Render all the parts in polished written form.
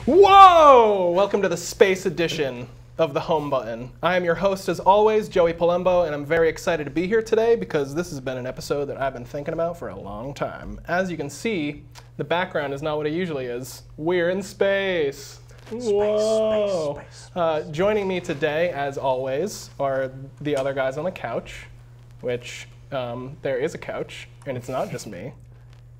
Whoa! Welcome to the space edition of the home button. I am your host, as always, Joey Palumbo, and I'm very excited to be here today because this has been an episode that I've been thinking about for a long time. As you can see, the background is not what it usually is. We're in space. Whoa! Space. Joining me today, as always, are the other guys on the couch, which there is a couch, and it's not just me.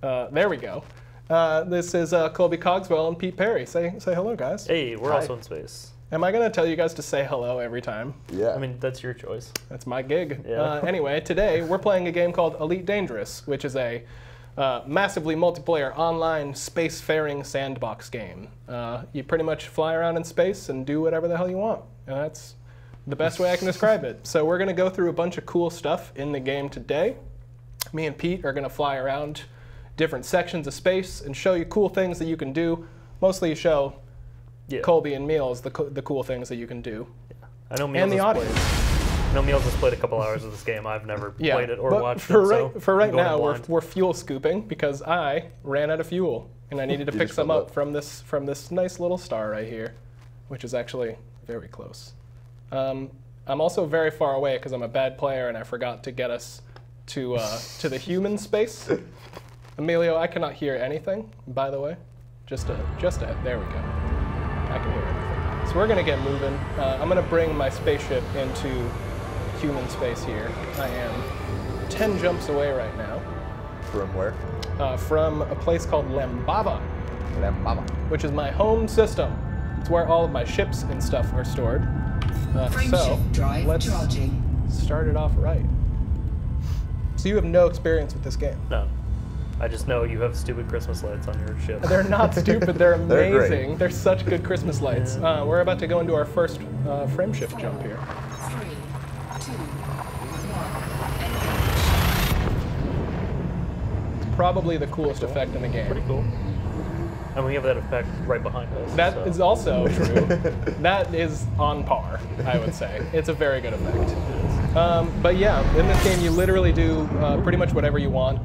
There we go. This is Colby Cogswell and Pete Perry. Say hello, guys. Hey, we're also in space. Am I going to tell you guys to say hello every time? Yeah. I mean, that's your choice. That's my gig. Yeah. Anyway, today we're playing a game called Elite Dangerous, which is a massively multiplayer online spacefaring sandbox game. You pretty much fly around in space and do whatever the hell you want. And that's the best way I can describe it. So we're going to go through a bunch of cool stuff in the game today. Me and Pete are going to fly around different sections of space and show you cool things that you can do. Mostly show Colby and Meals the cool things that you can do. Yeah. I know Meals has played a couple hours of this game. I've never played it or watched it. For right now, we're fuel scooping because I ran out of fuel and I needed to pick some up from this nice little star right here, which is actually very close. I'm also very far away because I'm a bad player and I forgot to get us to the human space. Emilio, I cannot hear anything, by the way. There we go. I can hear everything. So we're gonna get moving. I'm gonna bring my spaceship into human space here. I am 10 jumps away right now. From where? From a place called Lambava. Lambava. Which is my home system. It's where all of my ships and stuff are stored. So let's start it off right. So you have no experience with this game? No. I just know you have stupid Christmas lights on your ship. They're not stupid, they're amazing. They're They're such good Christmas lights. Yeah. We're about to go into our first frame shift jump here. 3, 2, 1. It's probably the coolest effect in the game. Pretty cool. And we have that effect right behind us. That is also true. That is on par, I would say. It's a very good effect. But yeah, in this game you literally do pretty much whatever you want.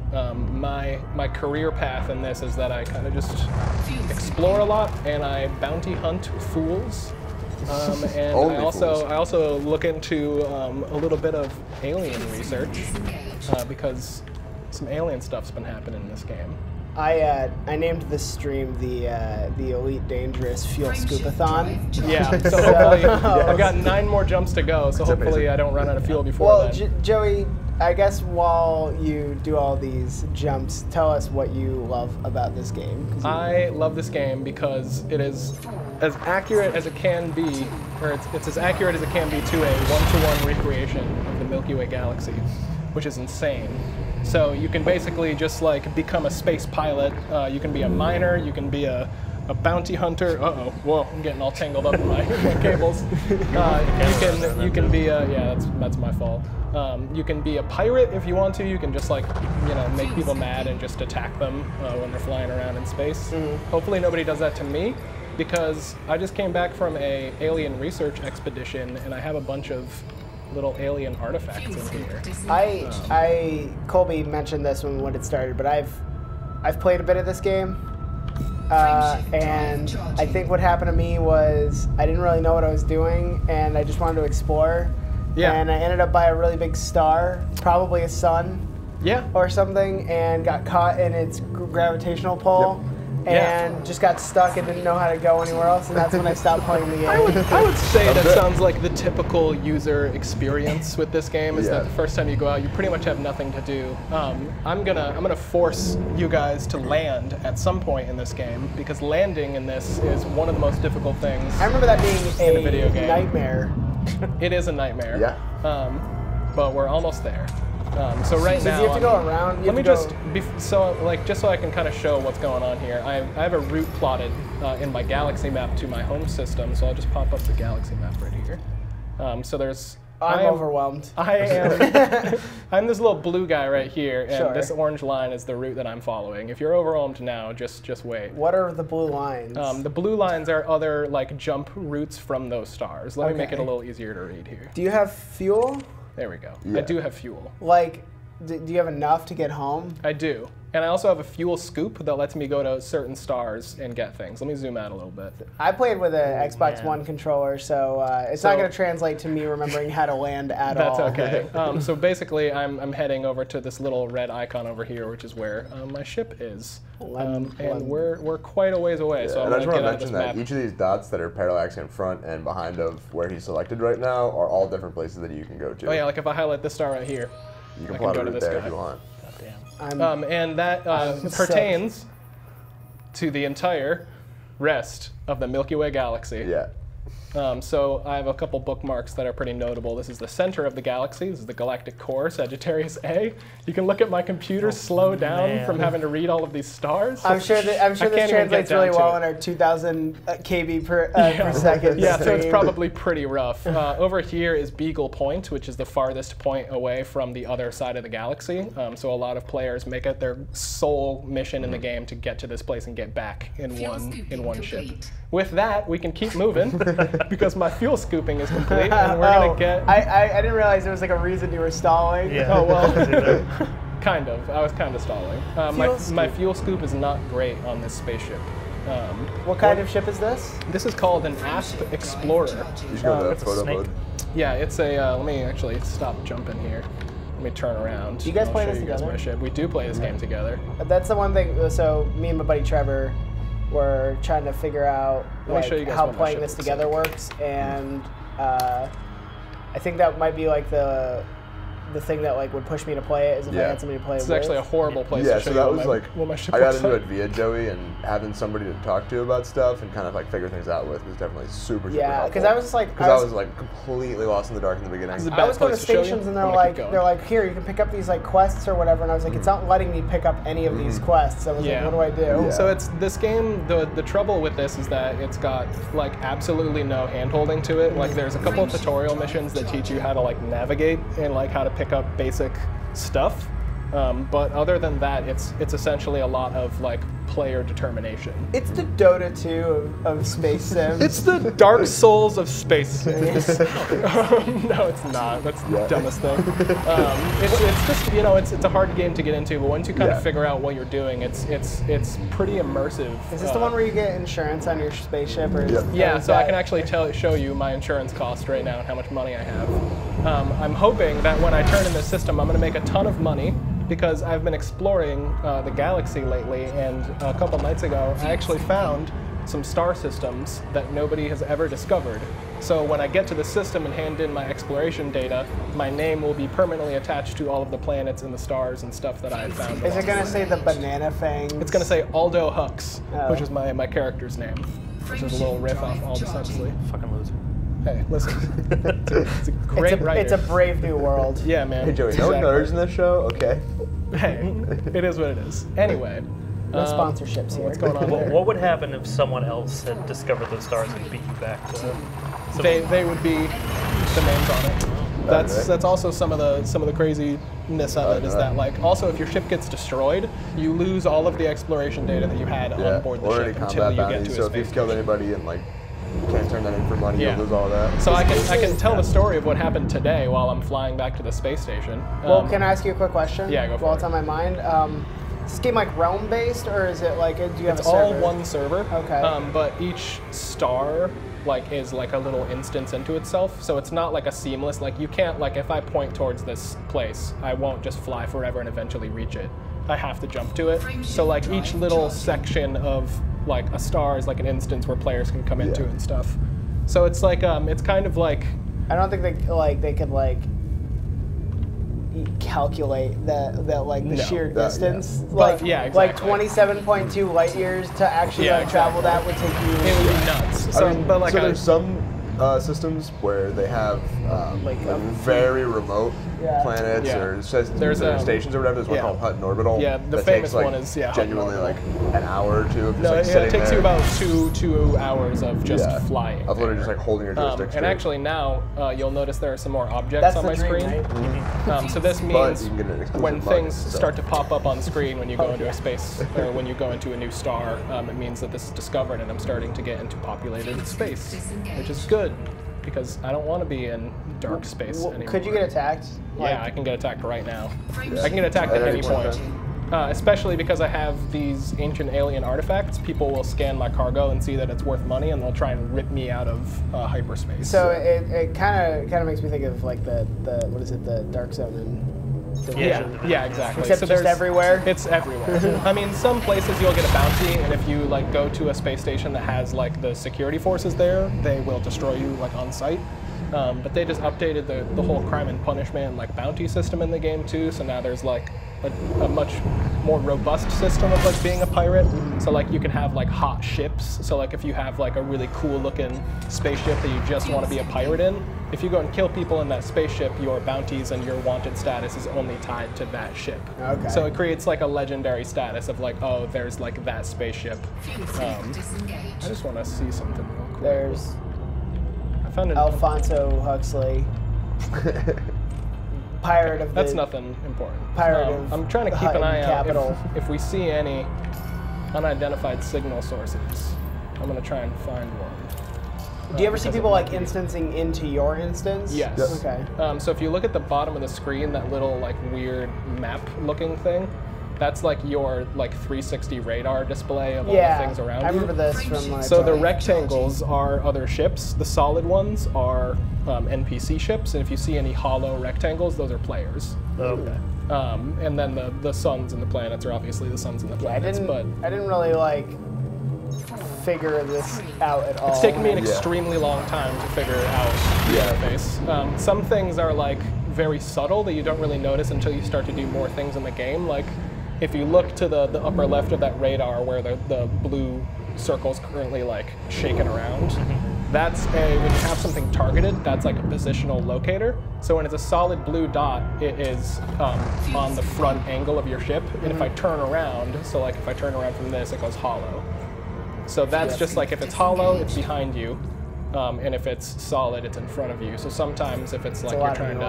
My career path in this is that I kind of just explore a lot and I bounty hunt fools. And I also look into a little bit of alien research because some alien stuff's been happening in this game. I named this stream the Elite Dangerous Fuel Scoop-athon. Yeah, so hopefully I've got 9 more jumps to go, so hopefully I don't run out of fuel before then. Joey, I guess while you do all these jumps, tell us what you love about this game. I love this game because it is as accurate as it can be, or it's as accurate as it can be to a one-to-one recreation of the Milky Way galaxy, which is insane. So you can basically just like become a space pilot. You can be a miner. You can be a bounty hunter. Whoa! I'm getting all tangled up in my cables. You can be a that's my fault. You can be a pirate if you want to. You can just like make people mad and just attack them when they're flying around in space. Hopefully nobody does that to me because I just came back from a alien research expedition and I have a bunch of little alien artifacts in here. Colby mentioned this when it started, but I've played a bit of this game, and I think what happened to me was I didn't really know what I was doing, and I just wanted to explore. Yeah. And I ended up by a really big star, probably a sun. Yeah. Or something, and got caught in its gravitational pull. Yep. And just got stuck and didn't know how to go anywhere else, and that's when I stopped playing the game. I would say that sounds like the typical user experience with this game. Is that the first time you go out, you pretty much have nothing to do. I'm gonna force you guys to land at some point in this game because landing in this is one of the most difficult things. I remember that being in a video game. Nightmare. It is a nightmare. Yeah. But we're almost there. So right now, you have to go around. just so I can kind of show what's going on here. I have a route plotted in my galaxy map to my home system. So I'll just pop up the galaxy map right here. So there's. I'm overwhelmed. I am. I'm this little blue guy right here, and this orange line is the route that I'm following. If you're overwhelmed now, just wait. What are the blue lines? The blue lines are other like jump routes from those stars. Let me make it a little easier to read here. Do you have fuel? There we go. Yeah. I do have fuel. Like, do you have enough to get home? I do. And I also have a fuel scoop that lets me go to certain stars and get things. Let me zoom out a little bit. I played with an Xbox One controller, so it's not going to translate to me remembering how to land at all. That's okay. So basically, I'm heading over to this little red icon over here, which is where my ship is. And we're quite a ways away, so I'm and I going just to want get to out mention this that map. each of these dots that are parallaxing in front and behind of where he's selected right now are all different places that you can go to. Oh yeah, like if I highlight this star right here, you can I plot can a go to route this there guy. if you want. And that pertains to the entire rest of the Milky Way galaxy. Yeah. So I have a couple bookmarks that are pretty notable. This is the center of the galaxy. This is the galactic core, Sagittarius A. You can look at my computer slow down from having to read all of these stars. I'm sure this translates really well in our 2,000 KB per second. Yeah, so it's probably pretty rough. Over here is Beagle Point, which is the farthest point away from the other side of the galaxy. So a lot of players make it their sole mission in the game to get to this place and get back in one ship. With that, we can keep moving because my fuel scooping is complete, and we're gonna get. I didn't realize there was like a reason you were stalling. Yeah. Oh well, kind of. I was kind of stalling. My fuel scoop is not great on this spaceship. What kind of ship is this? This is called an Asp Explorer. You should go to it's a photo snake. mode. Yeah, it's a. Let me actually stop jumping here. Let me turn around. Do you guys I'll play show this you guys together? my ship. We do play this game together. That's the one thing. So me and my buddy Trevor were trying to figure out Let me show you guys how what my playing ship this looks together like. works, and I think that might be like the thing that like would push me to play it is if I Yeah. had somebody to play it This is with. actually a horrible place Yeah, to show so you that what was my, like, what my ship I got looks into like. it via Joey, and having somebody to talk to about stuff and kind of like figure things out with was definitely super Yeah, because because I was just like, I was like completely lost in the dark in the beginning. This is a I bad was going to place to show you. stations and I'm they're gonna keep like, going. here you can pick up these like quests or whatever, and I was like, it's not letting me pick up any of these quests. I was Yeah. like, what do I do? Yeah. So it's this game. The trouble with this is that it's got like absolutely no hand-holding to it. Like there's a couple of tutorial missions that teach you how to like navigate and like how to pick up basic stuff. But other than that, it's essentially a lot of like player determination. It's the Dota 2 of Space Sims. It's the Dark Souls of space sims. No, it's not. That's the dumbest thing. It's just it's a hard game to get into, but once you kind of figure out what you're doing, it's pretty immersive. Is this the one where you get insurance on your spaceship? Or Yeah, so I can actually show you my insurance cost right now and how much money I have. I'm hoping that when I turn in this system, I'm going to make a ton of money because I've been exploring the galaxy lately, and a couple nights ago, I actually found some star systems that nobody has ever discovered. So when I get to the system and hand in my exploration data, my name will be permanently attached to all of the planets and the stars and stuff that I have found. Is it going to say the banana fangs? It's going to say Aldo Hux, which is my character's name, which is a little riff off Aldous Huxley. Fucking loser. Hey, listen. It's a great writer. It's a brave new world. Yeah, man. Hey Joey, no nerds in this show? Okay. Hey, it is what it is. Anyway. No sponsorships here. What's going on there? What would happen if someone else had discovered those stars and beat you back to? They would be the names on it. That's also some of the craziness of it is that like also if your ship gets destroyed, you lose all of the exploration data that you had on board the or any ship until combat you get bounties. to a So if space you've killed station. anybody and like can't turn that in for money, Yeah. you'll lose all that. So I can tell the story of what happened today while I'm flying back to the space station. Well, can I ask you a quick question? Yeah, go for While it. it's on my mind. Is this game like realm based, or is it like do you have It's a server? all one server. Okay. But each star is like a little instance into itself. So it's not like a seamless, like you can't like if I point towards this place, I won't just fly forever and eventually reach it. I have to jump to it. So like each little section of like a star is like an instance where players can come into and stuff. So it's like it's kind of like I don't think they could calculate the sheer distance. But, yeah, Like exactly. 27.2 light years to actually Yeah, travel that would take you. it would be nuts. So, I mean, but like so I- there's some systems where they have Like, very remote planets Yeah. or systems There's, or stations or whatever. There's one yeah. called Hutton Orbital. Yeah, the that famous takes, like, one is, Hutton genuinely Orbital. like an hour or two of just No, like it sitting takes there. you about two hours of just flying. Of literally just like holding your joystick And straight. actually now you'll notice there are some more objects That's on the my dream, screen. right? So this But means you can get an exclusive when mug, things so. start to pop up on screen when you go into a space or when you go into a new star, it means that this is discovered and I'm starting to get into populated space, which is good because I don't want to be in dark space anymore. Could you get attacked? Yeah, I can get attacked right now. I can get attacked at any point. especially because I have these ancient alien artifacts. People will scan my cargo and see that it's worth money, and they'll try and rip me out of hyperspace. So it kind of makes me think of like the what is it, the Dark Zone and Division. Yeah, exactly. Except so just everywhere. It's everywhere. I mean, some places you'll get a bounty, and if you like go to a space station that has like the security forces there, they will destroy you like on sight. But they just updated the whole crime and punishment and like bounty system in the game too. So now there's like a much more robust system of like being a pirate. So like you can have like hot ships. So like if you have like a really cool looking spaceship that you just want to be a pirate in, if you go and kill people in that spaceship, your bounties and your wanted status is only tied to that ship. Okay. So it creates like a legendary status of like, oh, there's like that spaceship. I just want to see something real quick. There's I found Alfonso Huxley. Pirate of the... That's nothing important. Pirate of I'm trying to keep an eye out capital. if we see any unidentified signal sources. I'm going to try and find one. Do you ever see people like instancing into your instance? Yes. Okay. So if you look at the bottom of the screen, that little like weird map-looking thing, that's like your like 360 radar display of all the things around you. I remember this from my... So the rectangles are other ships. The solid ones are NPC ships, and if you see any hollow rectangles, those are players. Okay. And then the suns and the planets are obviously the suns and the planets. I didn't really like figure this out at all. It's taken me an extremely long time to figure out the interface. Some things are like very subtle that you don't really notice until you start to do more things in the game. Like if you look to the upper left of that radar where the blue circle's currently like shaking around, that's when you have something targeted, that's like a positional locator. So when it's a solid blue dot, it is on the front angle of your ship. And if I turn around, so like if I turn around from this, it goes hollow. So that's just like if it's hollow, it's behind you. And if it's solid, it's in front of you. So sometimes if it's like you're trying to...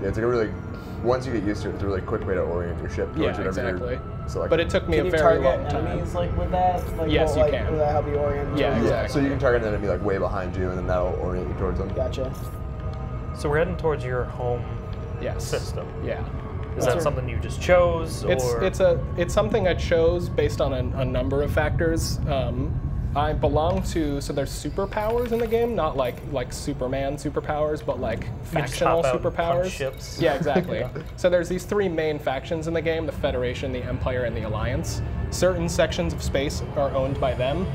Yeah, it's like a really, once you get used to it, it's a really quick way to orient your ship towards whatever you're selecting. But it took me a very long time. Can you target enemies like with that? Like, yes, you can. Will that help you orient? Yeah, exactly. So you can target an enemy like way behind you, and then that'll orient you towards them. Gotcha. So we're heading towards your home system. Yeah. Is that something you just chose, or? It's something I chose based on a number of factors. I belong to, so there's superpowers in the game, not like Superman superpowers, but like factional superpowers. Ships. Yeah, exactly. So there's these three main factions in the game: the Federation, the Empire, and the Alliance. Certain sections of space are owned by them.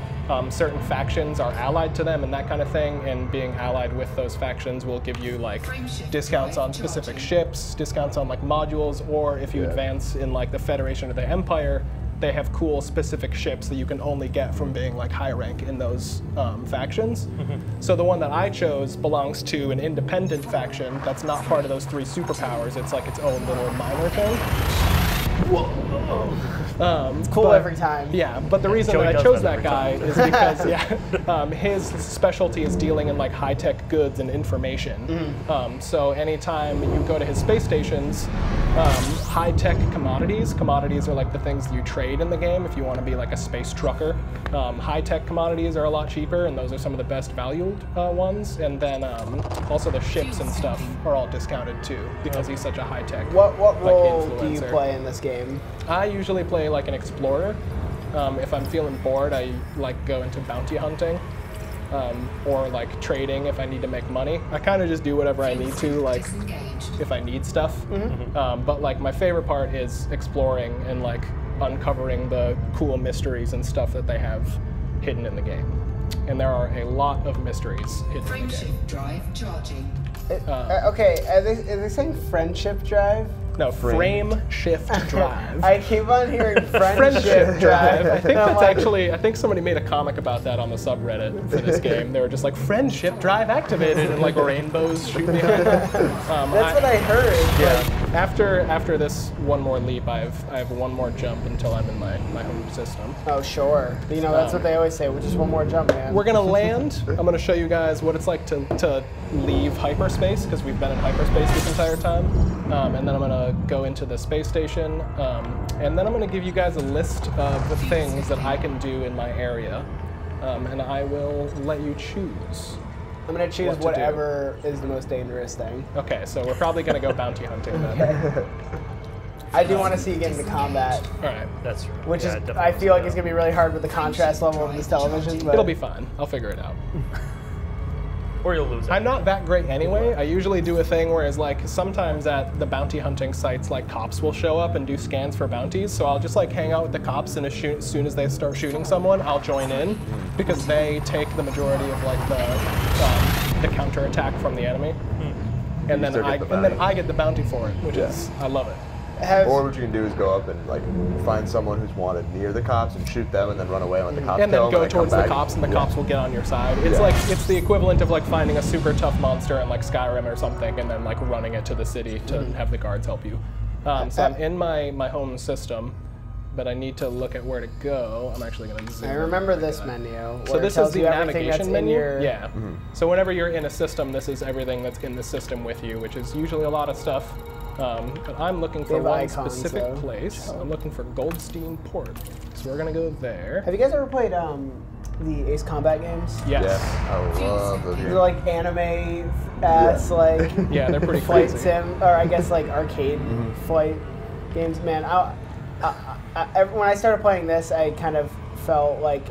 Certain factions are allied to them and that kind of thing, and being allied with those factions will give you like discounts on specific ships, discounts on like modules, or if you advance in like the Federation or the Empire, they have cool specific ships that you can only get from being like high rank in those factions. So the one that I chose belongs to an independent faction that's not part of those three superpowers. It's like its own little minor thing. It's cool every time. Yeah, but the reason that I chose that guy is because his specialty is dealing in like high-tech goods and information. So anytime you go to his space stations, high-tech commodities are like the things you trade in the game if you want to be like a space trucker. High-tech commodities are a lot cheaper, and those are some of the best valued ones. And then also the ships and stuff are all discounted too because he's such a high-tech. What role do you play in this game? I usually play like an explorer. If I'm feeling bored, I like go into bounty hunting, or like trading if I need to make money. I kind of just do whatever I need to, like if I need stuff. But like my favorite part is exploring and like uncovering the cool mysteries and stuff that they have hidden in the game. And there are a lot of mysteries hidden in the game. Drive charging. Okay, are they saying friendship drive? No, frame shift drive. I keep on hearing friendship drive. I think that's actually, I think somebody made a comic about that on the subreddit for this game. They were just like, friendship drive activated, and like rainbows shoot behind them. That's what I heard. Yeah. After this one more leap, I have one more jump until I'm in my home system. Oh, sure. You know, that's what they always say. Just one more jump, man. We're going to land. I'm going to show you guys what it's like to leave hyperspace, because we've been in hyperspace this entire time. And then I'm going to go into the space station, and then I'm going to give you guys a list of the things that I can do in my area, and I will let you choose. I'm going to choose whatever is the most dangerous thing. Okay, so we're probably going to go bounty hunting then. I do want to see you get into combat. All right. That's true. Which Yeah, is, definitely I feel like see it's that. going to be really hard with the contrast level of this television. But It'll be fine. I'll figure it out. Or you'll lose it. I'm not that great anyway. I usually do a thing where it's like sometimes at the bounty hunting sites, like cops will show up and do scans for bounties. So I'll just like hang out with the cops, and as soon as they start shooting someone, I'll join in because they take the majority of like the counter attack from the enemy, and then I get the bounty for it, which is I love it. Or what you can do is go up and like find someone who's wanted near the cops and shoot them, and then run away and let the cops and kill then them, go and towards come the back. cops, and the cops will get on your side. It's like it's the equivalent of like finding a super tough monster in like Skyrim or something, and then like running it to the city to have the guards help you. So I'm in my home system, but I need to look at where to go. I'm actually going to zoom. I remember this menu. So where this it tells is the you everything that's navigation in menu. your- Yeah. So whenever you're in a system, this is everything that's in the system with you, which is usually a lot of stuff. But I'm looking for have one icons, specific though. place. I'm looking for Goldstein Port. So we're gonna go there. Have you guys ever played the Ace Combat games? Yes. Yeah, I love those They're games. like anime ass like Yeah, they're pretty flight crazy. sim, or I guess like arcade flight games. Man, when I started playing this, I kind of felt like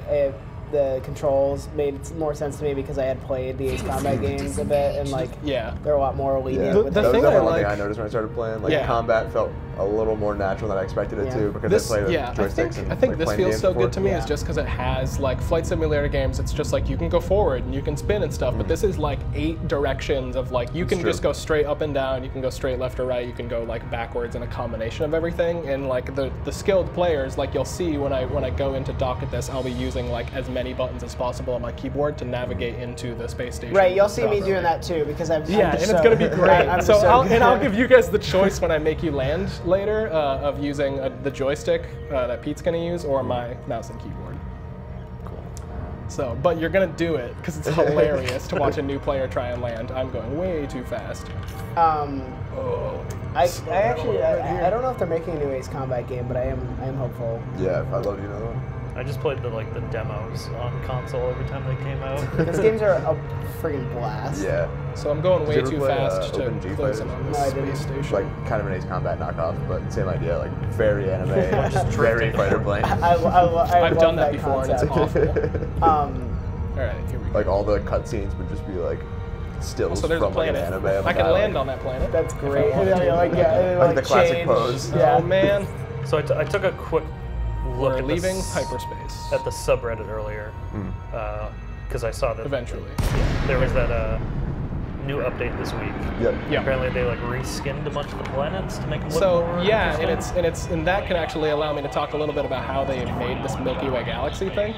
the controls made more sense to me because I had played the Ace Combat games a bit, and like Yeah. they're a lot more lenient. Yeah. with The that thing was I definitely one like- thing I noticed when I started playing. Like Yeah. combat felt a little more natural than I expected it to because I played with joysticks and I think like, this playing feels games so before. good to me is just because it has like flight simulator games. It's just like you can go forward and you can spin and stuff, but this is like 8 directions of like you can true. just go straight up and down, you can go straight left or right, you can go like backwards and a combination of everything. And like the skilled players, like you'll see when I go into dock at this, I'll be using like as many buttons as possible on my keyboard to navigate into the space station. Right, you'll see me properly. doing that too because I'm Yeah, just and it's so- gonna be great. I'm So just I'll give you guys the choice when I make you land later of using the joystick that Pete's gonna use or my mouse and keyboard. Cool. So, but you're gonna do it because it's hilarious to watch a new player try and land. I'm going way too fast. I actually I don't know if they're making a new Ace Combat game, but I am hopeful. Yeah, if I love you another one. I just played the demos on console every time they came out. Those games are a friggin' blast. Yeah. So I'm going way Did you too ever play, fast to Open G close in Fighters? on this No, I didn't. space It's station. like kind of an Ace Combat knockoff, but same idea. Like very anime, just very fighter plane. I've I've done that before and it's concept. awful. Um, All right, here we go. Like all the cutscenes would just be like stills So there's a from like an planet. anime. of a I can guy, land like, on that planet. that's if I great. wanted to. Like the classic change. pose. Yeah. Oh man, So I took a quick look we're at leaving the hyperspace. at the subreddit earlier because I saw that Eventually. there was that new update this week. Yep. Yeah. Apparently they like reskinned a bunch of the planets to make them look So more yeah, interesting. and that can actually allow me to talk a little bit about how they made this Milky Way galaxy thing.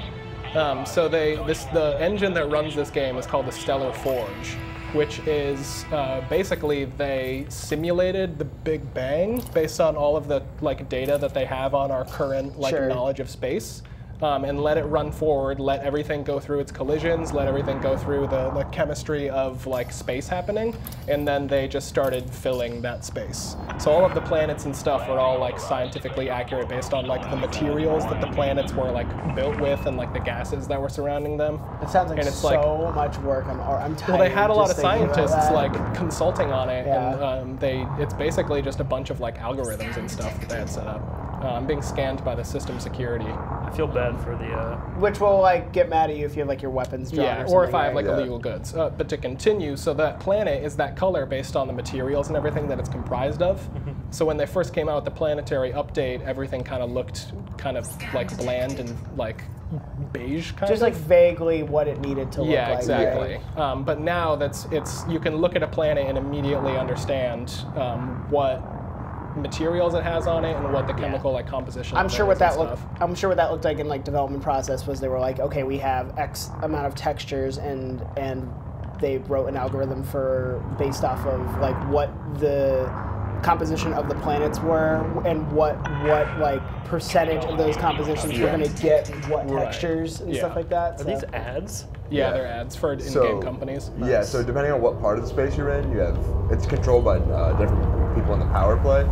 So the engine that runs this game is called the Stellar Forge, which is basically they simulated the Big Bang based on all of the like data that they have on our current like Sure. knowledge of space. And let it run forward, let everything go through its collisions, let everything go through the chemistry of like space happening, and then they just started filling that space. So all of the planets and stuff were all like scientifically accurate based on like the materials that the planets were like built with and like the gases that were surrounding them. It sounds like And it's so much work. I'm tired. Well, they had a lot of just thinking about scientists that. like consulting on it, Yeah. and it's basically just a bunch of like algorithms and stuff that they had set up. I'm being scanned by the system security. I feel bad for the Which will like get mad at you if you have like your weapons drawn. Yeah, or or if I have something, like right? Yeah. illegal goods. But to continue, so that planet is that color based on the materials and everything that it's comprised of. So when they first came out with the planetary update, everything kind of looked kind of like bland and like beige kind Just of. like vaguely what it needed to look Yeah, like. exactly. right? But now you can look at a planet and immediately understand what materials it has on it and what the chemical like composition. I'm of it sure what is and that looked. stuff. I'm sure what that looked like in like development process was they were like, okay, we have X amount of textures and they wrote an algorithm for based off of like what the composition of the planets were and what like percentage of those compositions were going to get what Right. textures and Yeah. stuff like that. are these ads? Yeah, Yeah. they're ads for in-game So, companies. Yeah, so depending on what part of the space you're in, it's controlled by different people in the power play,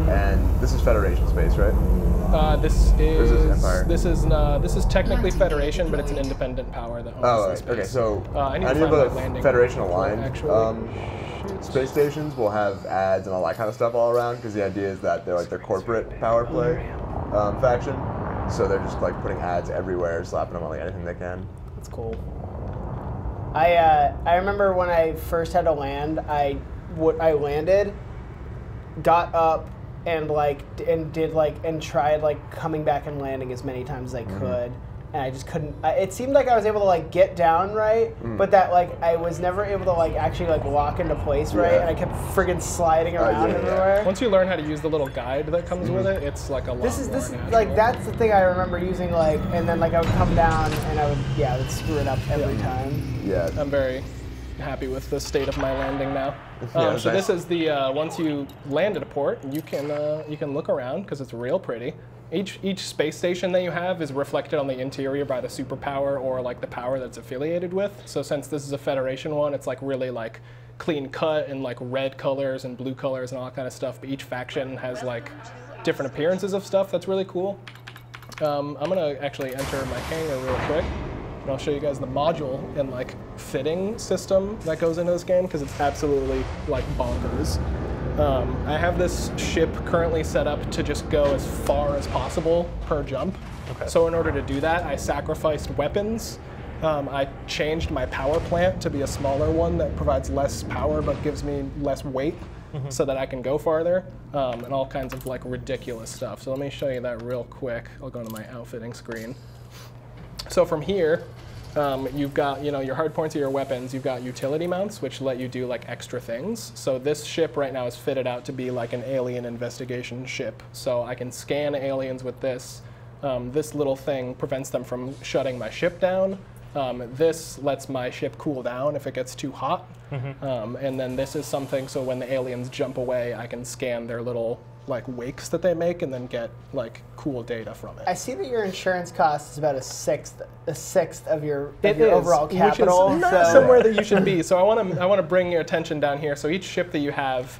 and this is Federation space, right? This is Empire? This is technically Federation, but it's an independent power that owns the space. Okay. So I need to any find of my the landing Federation port, aligned actually. space stations will have ads and all that kind of stuff all around because the idea is that they're like the corporate power play faction. So they're just like putting ads everywhere, slapping them on like anything they can. That's cool. I remember when I first had to land, I landed, got up, and tried like coming back and landing as many times as I could, and I just couldn't. It seemed like I was able to like get down right, but that like I was never able to like actually like lock into place right, and I kept friggin' sliding around everywhere. Once you learn how to use the little guide that comes with it, it's like a lot This is more like that's the thing I remember using like, and then like I would come down and I would screw it up every time. Yeah. I'm very happy with the state of my landing now. Yeah, so nice. this is the once you land at a port, you can look around because it's real pretty. Each space station that you have is reflected on the interior by the superpower or like the power that's affiliated with. So since this is a Federation one, it's like really like clean cut and like red colors and blue colors and all that kind of stuff. But each faction has like different appearances of stuff that's really cool. I'm gonna actually enter my hangar real quick. And I'll show you guys the module and like fitting system that goes into this game because it's absolutely like bonkers. I have this ship currently set up to just go as far as possible per jump. Okay. So in order to do that, I sacrificed weapons. I changed my power plant to be a smaller one that provides less power but gives me less weight so that I can go farther, and all kinds of like ridiculous stuff. So let me show you that real quick. I'll go to my outfitting screen. So from here, you've got your hard points of your weapons. You've got utility mounts, which let you do like extra things. So this ship right now is fitted out to be like an alien investigation ship. So I can scan aliens with this. This little thing prevents them from shutting my ship down. This lets my ship cool down if it gets too hot. And then this is something so when the aliens jump away, I can scan their little like wakes that they make and then get like cool data from it. I see that your insurance cost is about a sixth of your overall capital. Which is not somewhere that you should be. So I want to bring your attention down here. So each ship that you have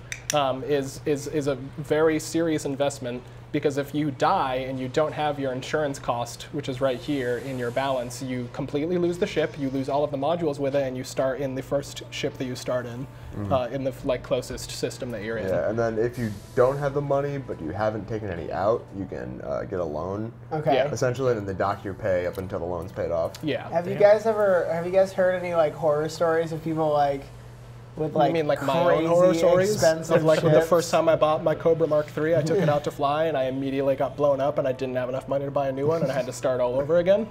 is a very serious investment. Because if you die and you don't have your insurance cost, which is right here in your balance, you completely lose the ship, you lose all of the modules with it, and you start in the first ship that you start in the like closest system that you're in. Yeah, and then if you don't have the money, but you haven't taken any out, you can get a loan. Okay. Yeah. Essentially, and then they dock your pay up until the loan's paid off. Yeah. Have you guys heard any like horror stories of people like with like you mean like my own horror stories? Of like ships? the first time I bought my Cobra Mark III, I took it out to fly and I immediately got blown up and I didn't have enough money to buy a new one and I had to start all over again.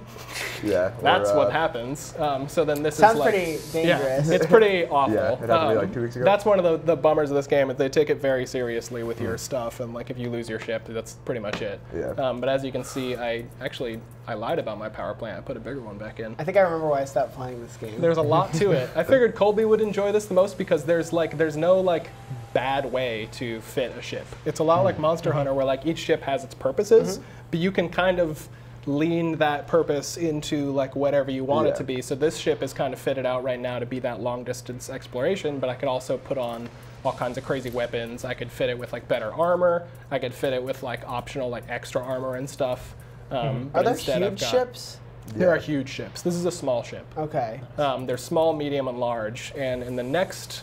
Yeah. That's what happens. So then this sounds is like, pretty dangerous. Yeah, it's pretty awful. Yeah, it happened to me like 2 weeks ago. That's one of the bummers of this game is they take it very seriously with your stuff and like if you lose your ship, that's pretty much it. Yeah. But as you can see, I lied about my power plant. I put a bigger one back in. I think I remember why I stopped playing this game. There's a lot to it. I figured Colby would enjoy this the most because there's no like bad way to fit a ship. It's a lot like Monster Hunter where like each ship has its purposes, but you can kind of lean that purpose into like whatever you want it to be. So this ship is kind of fitted out right now to be that long distance exploration, but I could also put on all kinds of crazy weapons. I could fit it with like better armor. I could fit it with like optional like extra armor and stuff. Are there huge ships? There are huge ships. This is a small ship. Okay. They're small, medium, and large. And in the next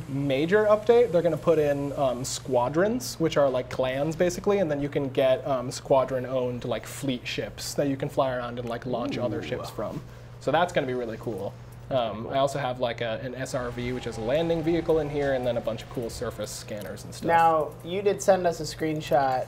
major update, they're going to put in squadrons, which are like clans basically, and then you can get squadron-owned like fleet ships that you can fly around and like launch other ships from. So that's going to be really cool. I also have like an SRV, which is a landing vehicle in here, and then a bunch of cool surface scanners and stuff. Now, you did send us a screenshot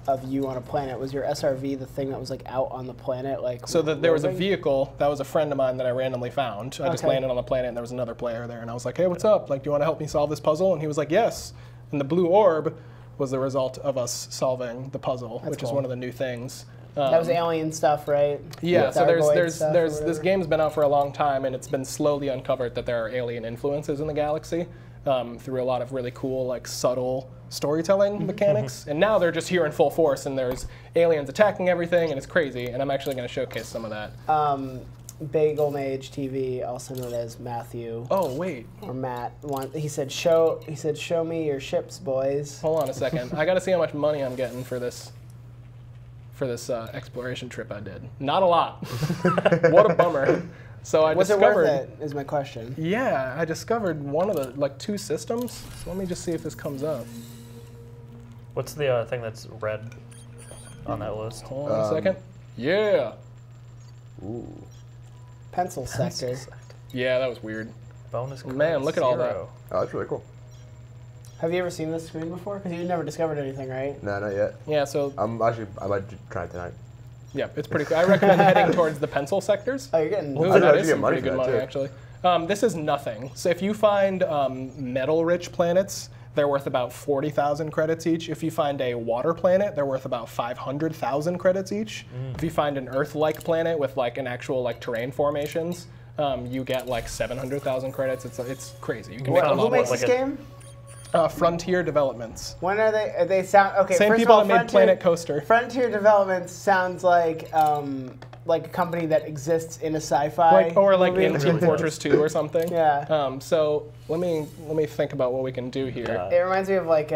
of you on a planet. Was your SRV the thing that was like out on the planet? Like so there was a vehicle that was a friend of mine that I randomly found. I just landed on the planet and there was another player there and I was like, hey, what's up? Like, do you want to help me solve this puzzle? And he was like, yes. And the blue orb was the result of us solving the puzzle, which is one of the new things. That was alien stuff, right? Yeah, so there's this game's been out for a long time and it's been slowly uncovered that there are alien influences in the galaxy through a lot of really cool, like subtle storytelling mechanics. And now they're just here in full force and there's aliens attacking everything and it's crazy. And I'm actually going to showcase some of that. Bagel Mage TV, also known as Matthew. Oh wait. Or Matt. He said, show me your ships, boys. Hold on a second. I got to see how much money I'm getting for this for this exploration trip I did. Not a lot. What a bummer. So I Was discovered. it worth it? Is my question. Yeah, I discovered one of the 2 systems. So let me just see if this comes up. What's the thing that's red on that list? Hold on a second. Yeah. Ooh. Pencil sector. Yeah, that was weird. Bonus. Man, look at all that. Oh, that's really cool. Have you ever seen this screen before? Because you never discovered anything, right? No, not yet. Yeah, so I might try it tonight. yeah, it's pretty cool. I recommend heading towards the pencil sectors. Oh, you're getting. Ooh, I that know, is you get some money pretty for good that, money, too. actually. This is nothing. So if you find metal-rich planets, they're worth about 40,000 credits each. If you find a water planet, they're worth about 500,000 credits each. If you find an Earth-like planet with like an actual like terrain formations, you get like 700,000 credits. It's crazy. You can make a lot Who makes more. this game? Frontier Developments. When are they? They sound okay. Same first people of all, that made Planet Coaster. Frontier Developments sounds like a company that exists in a sci-fi. Or like movie. in Team Fortress 2 or something. Yeah. So let me think about what we can do here. It reminds me of like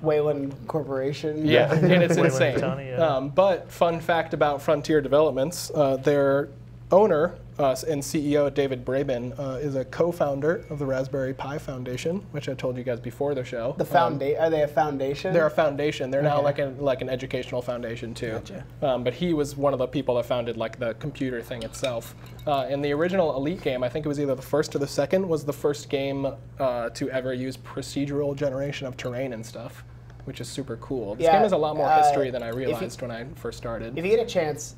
Wayland Corporation. Yeah, and it's Wayland insane. Yutani, yeah. But fun fact about Frontier Developments, their owner and CEO David Braben is a co-founder of the Raspberry Pi Foundation, which I told you guys before the show. Are they a foundation? They're a foundation. They're now Okay. like an educational foundation too. Gotcha. But he was one of the people that founded like the computer thing itself. In the original Elite game, I think it was either the first or the second, was the first game to ever use procedural generation of terrain and stuff, which is super cool. This game has a lot more history than I realized when I first started. If you get a chance,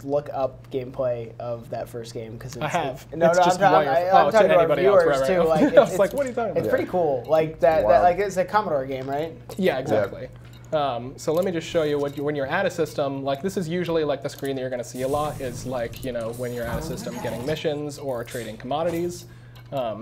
look up gameplay of that first game because I have. No, It's just I'm wonderful. talking to to our anybody else, viewers right, too. right. Like, I was like, what are you talking about? It's pretty cool. Like that Wow. like it's a Commodore game, right? Yeah, exactly. So let me just show you when you're at a system, like this is usually like the screen that you're going to see a lot is like, when you're at a system getting missions or trading commodities.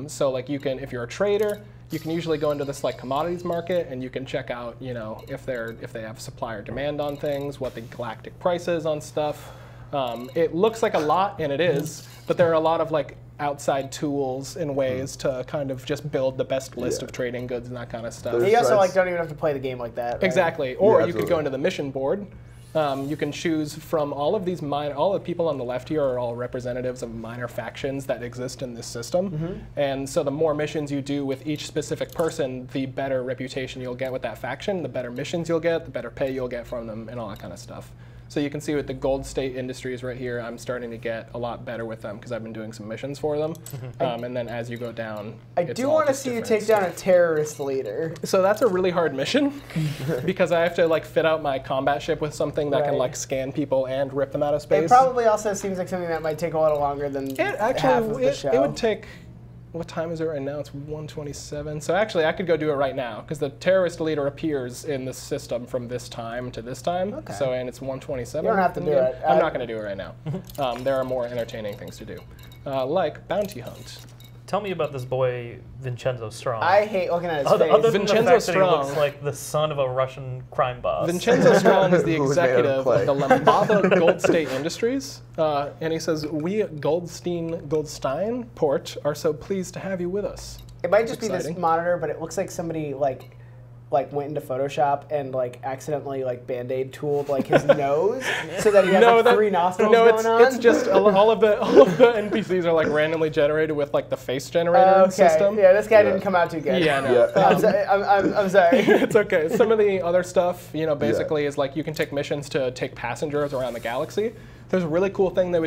So like you can, if you're a trader, you can usually go into this like commodities market and you can check out, if they have supply or demand on things, what the galactic price is on stuff. It looks like a lot, and it is, but there are a lot of like outside tools and ways to kind of just build the best list of trading goods and that kind of stuff. You also like don't even have to play the game like that. Right? Exactly. Or Yeah, you could go absolutely. into the mission board. You can choose from all of these all the people on the left here are all representatives of minor factions that exist in this system. And so the more missions you do with each specific person, the better reputation you'll get with that faction, the better missions you'll get, the better pay you'll get from them, and all that kind of stuff. So you can see with the Gold State Industries right here, I'm starting to get a lot better with them because I've been doing some missions for them. And then as you go down, I it's do all want to just see you different take down stuff. a terrorist leader. So that's a really hard mission because I have to like fit out my combat ship with something that can Right. like scan people and rip them out of space. It probably also seems like something that might take a little longer than It half of the show. it would take. What time is it right now? It's 1:27. So actually, I could go do it right now because the terrorist leader appears in the system from this time to this time. Okay. So and it's 1:27. You don't have to in the do game. it. I'm not going to do it right now. There are more entertaining things to do, like bounty hunt. Tell me about this boy, Vincenzo Strong. I hate looking at his Other face. than Vincenzo the fact that he Strong. looks like the son of a Russian crime boss. Vincenzo Strong is the Who was made out of executive clay. of the Lambatha Gold State Industries, and he says, "We at Goldstein Port are so pleased to have you with us." It might just be Exciting. this monitor, but it looks like somebody like went into Photoshop and like accidentally like Band-Aid tooled like his nose so that he has like three nostrils going on. It's just all of the NPCs are like randomly generated with like the face generator Okay. system. Yeah, this guy didn't come out too good. Yeah, no. Yeah. I'm sorry. It's okay. Some of the other stuff, basically is like you can take missions to take passengers around the galaxy. There's a really cool thing they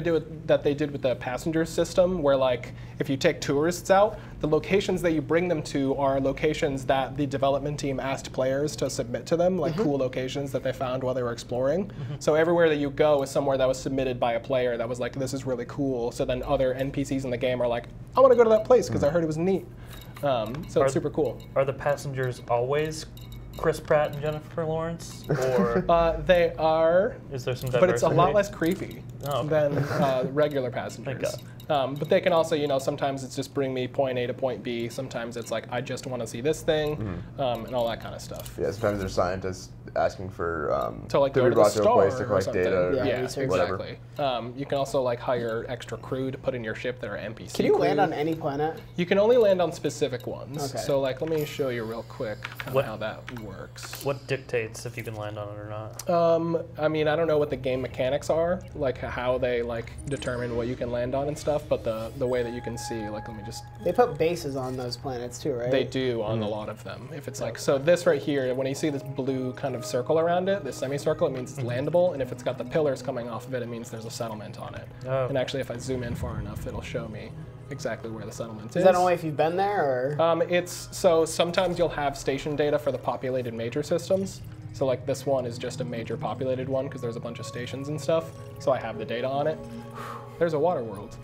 did with the passenger system where like if you take tourists out, the locations that you bring them to are locations that the development team asked players to submit to them, like cool locations that they found while they were exploring. So everywhere that you go is somewhere that was submitted by a player that was like, this is really cool. So then other NPCs in the game are like, I want to go to that place because I heard it was neat. So it's super cool. Are the passengers always Chris Pratt and Jennifer Lawrence, or They are, is there some diversity? but it's a lot less creepy Oh, okay. than regular passengers. But they can also, sometimes it's just bring me point A to point B. Sometimes it's like, I just want to see this thing, and all that kind of stuff. Yeah, sometimes there's scientists asking for To like to go be to the brought to a star place to or collect something. data. Yeah, Yeah, research. Whatever. exactly. You can also like hire extra crew to put in your ship that are NPC Can you crew. land on any planet? You can only land on specific ones. Okay. So like, let me show you real quick kinda What- how that works. What dictates if you can land on it or not? I mean, I don't know what the game mechanics are, like how they like determine what you can land on and stuff, but the way that you can see, like, let me just... They put bases on those planets too, right? They do on a lot of them. If it's like, so this right here, when you see this blue kind of circle around it, this semicircle, it means it's landable, and if it's got the pillars coming off of it, it means there's a settlement on it. Oh. And actually, if I zoom in far enough, it'll show me exactly where the settlement is. Is that only if you've been there, or? It's, so sometimes you'll have station data for the populated major systems. So like this one is just a major populated one because there's a bunch of stations and stuff. So I have the data on it. There's a water world.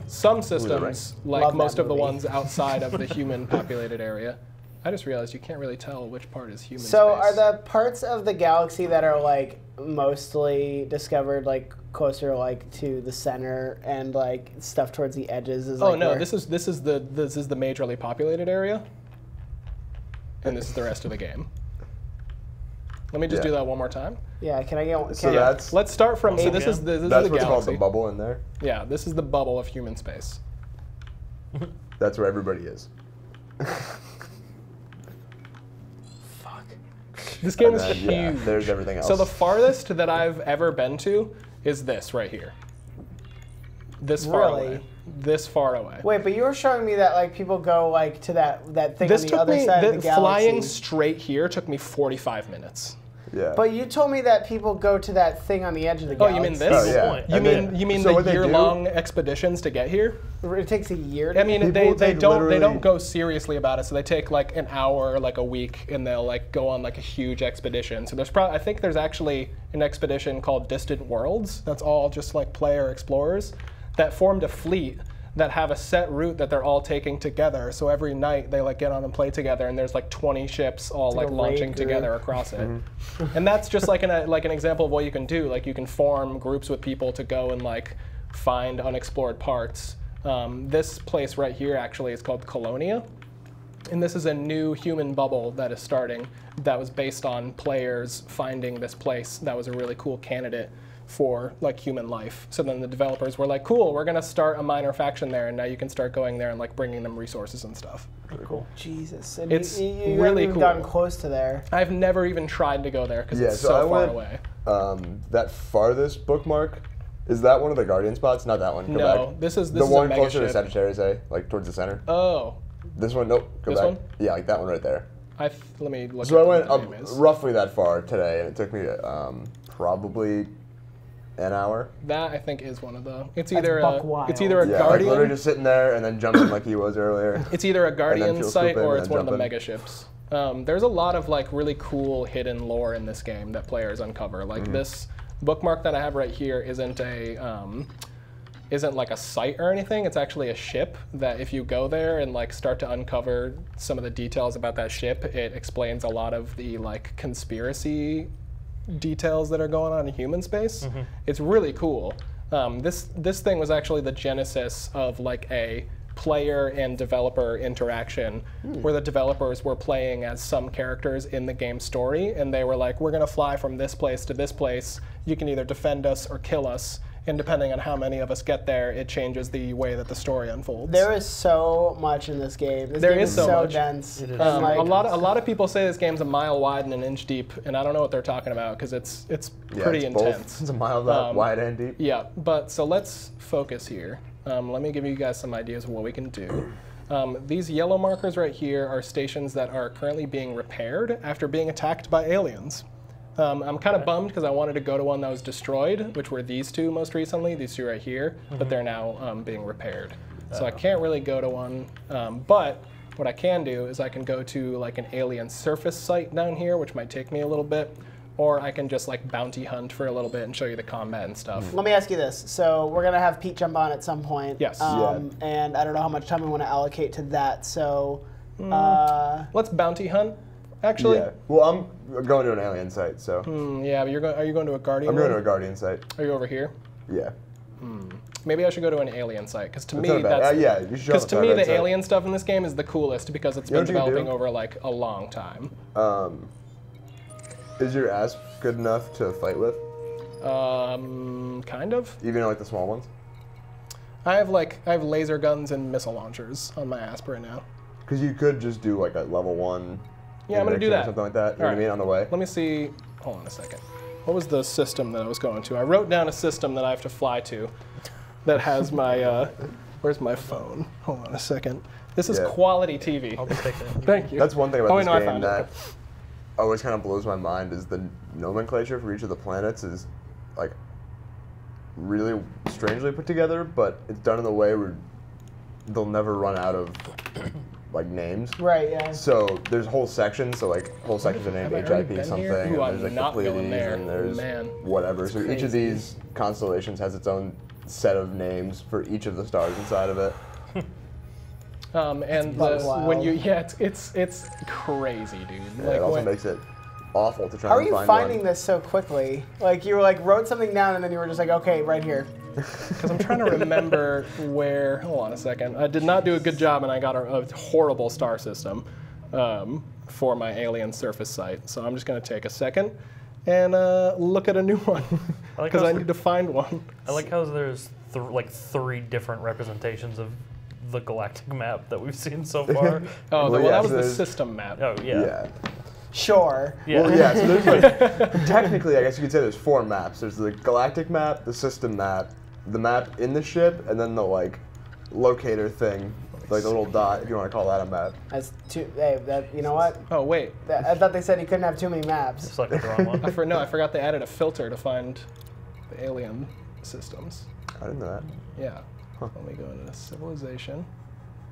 Some systems, like Love most that of the movie. ones outside of the human populated area, I just realized you can't really tell which part is human So space. are the parts of the galaxy that are like mostly discovered like closer like to the center and like stuff towards the edges is Oh like no, where- this is the majorly populated area, and this is the rest of the game. Let me just do that one more time. Yeah, can I get one? So Can I- that's Let's start from. So this is the that's what's called galaxy. the bubble in there. Yeah, this is the bubble of human space. That's where everybody is. Fuck. This game And is then, huge. yeah, there's everything else. So the farthest that I've ever been to is this right here. This far Really? away. This far away. Wait, but you were showing me that like people go like to that thing This on the took other me, side of the galaxy. flying straight here took me 45 minutes. Yeah. But you told me that people go to that thing on the edge of the Oh, galaxy. you mean this? Oh, yeah. point. You And mean then- you mean so the what they do- year-long expeditions to get here? It takes a year to I mean, People they take don't literally- go seriously about it. So they take like an hour, like a week, and they'll like go on like a huge expedition. So there's probably I think there's actually an expedition called Distant Worlds. That's all just like player explorers that formed a fleet that have a set route that they're all taking together. So every night they like get on and play together, and there's like 20 ships all like like a launching raid group. together across it. And that's just like an example of what you can do. Like you can form groups with people to go and like find unexplored parts. This place right here actually is called Colonia. And this is a new human bubble that is starting that was based on players finding this place that was a really cool candidate for like human life. So then the developers were like, cool, we're gonna start a minor faction there, and now you can start going there and like bringing them resources and stuff. Pretty cool. Jesus. And It's you really haven't even cool. gotten close to there. I've never even tried to go there because Yeah, it's so so I far went- away. That farthest bookmark, is that one of the Guardian spots? Not that one. Go No, back. this is the a one mega closer to ship. Sagittarius A, like towards the center. Oh, This one, nope. Go This back. one? Yeah, like that one right there. let me look. So I at went what up the name is. roughly that far today, and it took me probably an hour. That I think is one of the. It's That's either buck a. wild. It's either a Yeah, like guardian. literally just sitting there and then jumping like he was earlier. It's either a guardian fuel site scoop in or and it's then one of the jump in. mega ships. There's a lot of like really cool hidden lore in this game that players uncover. Like this bookmark that I have right here isn't like a site or anything. It's actually a ship that if you go there and like start to uncover some of the details about that ship, it explains a lot of the like conspiracy details that are going on in human space. It's really cool. This thing was actually the genesis of like a player and developer interaction where the developers were playing as some characters in the game story, and they were like, we're going to fly from this place to this place. You can either defend us or kill us. And depending on how many of us get there, it changes the way that the story unfolds. There is so much in this game. This There game is is so so much. dense. It is. And, like, a lot of people say this game's a mile wide and an inch deep, and I don't know what they're talking about because it's Yeah, pretty it's both. intense. It's a mile wide and deep. Yeah, but so let's focus here. Let me give you guys some ideas of what we can do. These yellow markers right here are stations that are currently being repaired after being attacked by aliens. I'm kind of bummed because I wanted to go to one that was destroyed, which were these two most recently, these two right here, but they're now being repaired. So I can't really go to one, but what I can do is I can go to like an alien surface site down here, which might take me a little bit, or I can just like bounty hunt for a little bit and show you the combat and stuff. Let me ask you this. So we're going to have Pete jump on at some point. Yes. And I don't know how much time we want to allocate to that. So Let's bounty hunt, actually. Yeah. Well, I'm going to an alien site, so Yeah, but are you going to a guardian? I'm going to one? a Guardian site. Are you over here? Yeah. Maybe I should go to an alien site because to me not bad. that's Yeah, you should because to me go the to that alien stuff in this game is the coolest because it's You know been what you can developing do? over like a long time. Is your asp good enough to fight with? Kind of. Even like the small ones? I have laser guns and missile launchers on my Asp right now. Because you could just do like a level 1 Yeah, I'm gonna do interdiction or that. something like that. You know what I mean? On the way. Let me see. Hold on a second. What was the system that I was going to? I wrote down a system that I have to fly to that has my, where's my phone? Hold on a second. This is quality TV. I'll just take that. Thank you. That's one thing about this I game found that it. always kind of blows my mind is the nomenclature for each of the planets is like really strangely put together, but it's done in a way where they'll never run out of like names. Right, yeah. So there's whole sections, so like whole sections are named Have I already HIP been something, here? and Ooh, there's I'm like the not going Pleiades, there. and there's Man. whatever. So each of crazy. these constellations has its own set of names for each of the stars inside of it. And buck when you, wild. it's crazy, dude. Yeah, Like it also when- makes it awful to try How are and you find finding one. this so quickly? Like you were like wrote something down and then you were just like, okay, right here. Because I'm trying to remember where. Hold on a second. I did not do a good job, and I got a horrible star system for my alien surface site. So I'm just going to take a second and look at a new one like because how I need to find one. I like how there's like 3 different representations of the galactic map that we've seen so far. Oh, Well, well, yeah, that was so the there's- system map. Oh yeah. Yeah. Sure. Yeah. Well, yeah, so there's like, technically, I guess you could say there's 4 maps. There's the galactic map, the system map, the map in the ship, and then the like locator thing, like the little dot, if you want to call that a map. That's too. Hey, that you know what? Oh wait, I thought they said you couldn't have too many maps. Selected the wrong one. I forgot they added a filter to find the alien systems. I didn't know that. Yeah. Let me go into civilization.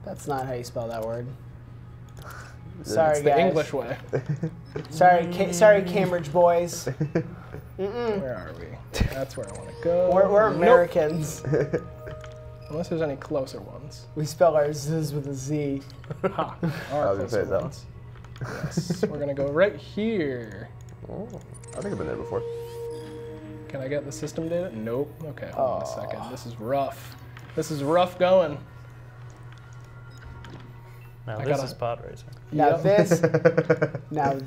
That's not how you spell that word. Sorry, It's the guys. English way. Sorry, Cambridge boys. Where are we? That's where I want to go. We're Nope. Americans. Unless there's any closer ones. We spell our Z's with a Z. Ha. I Our was gonna say closer that. ones. Yes. We're gonna go right here. Oh, I think I've been there before. Can I get the system data? Nope. Okay, hold on a second. This is rough. This is rough going. Now I this gotta- is pod racer. Now Yep.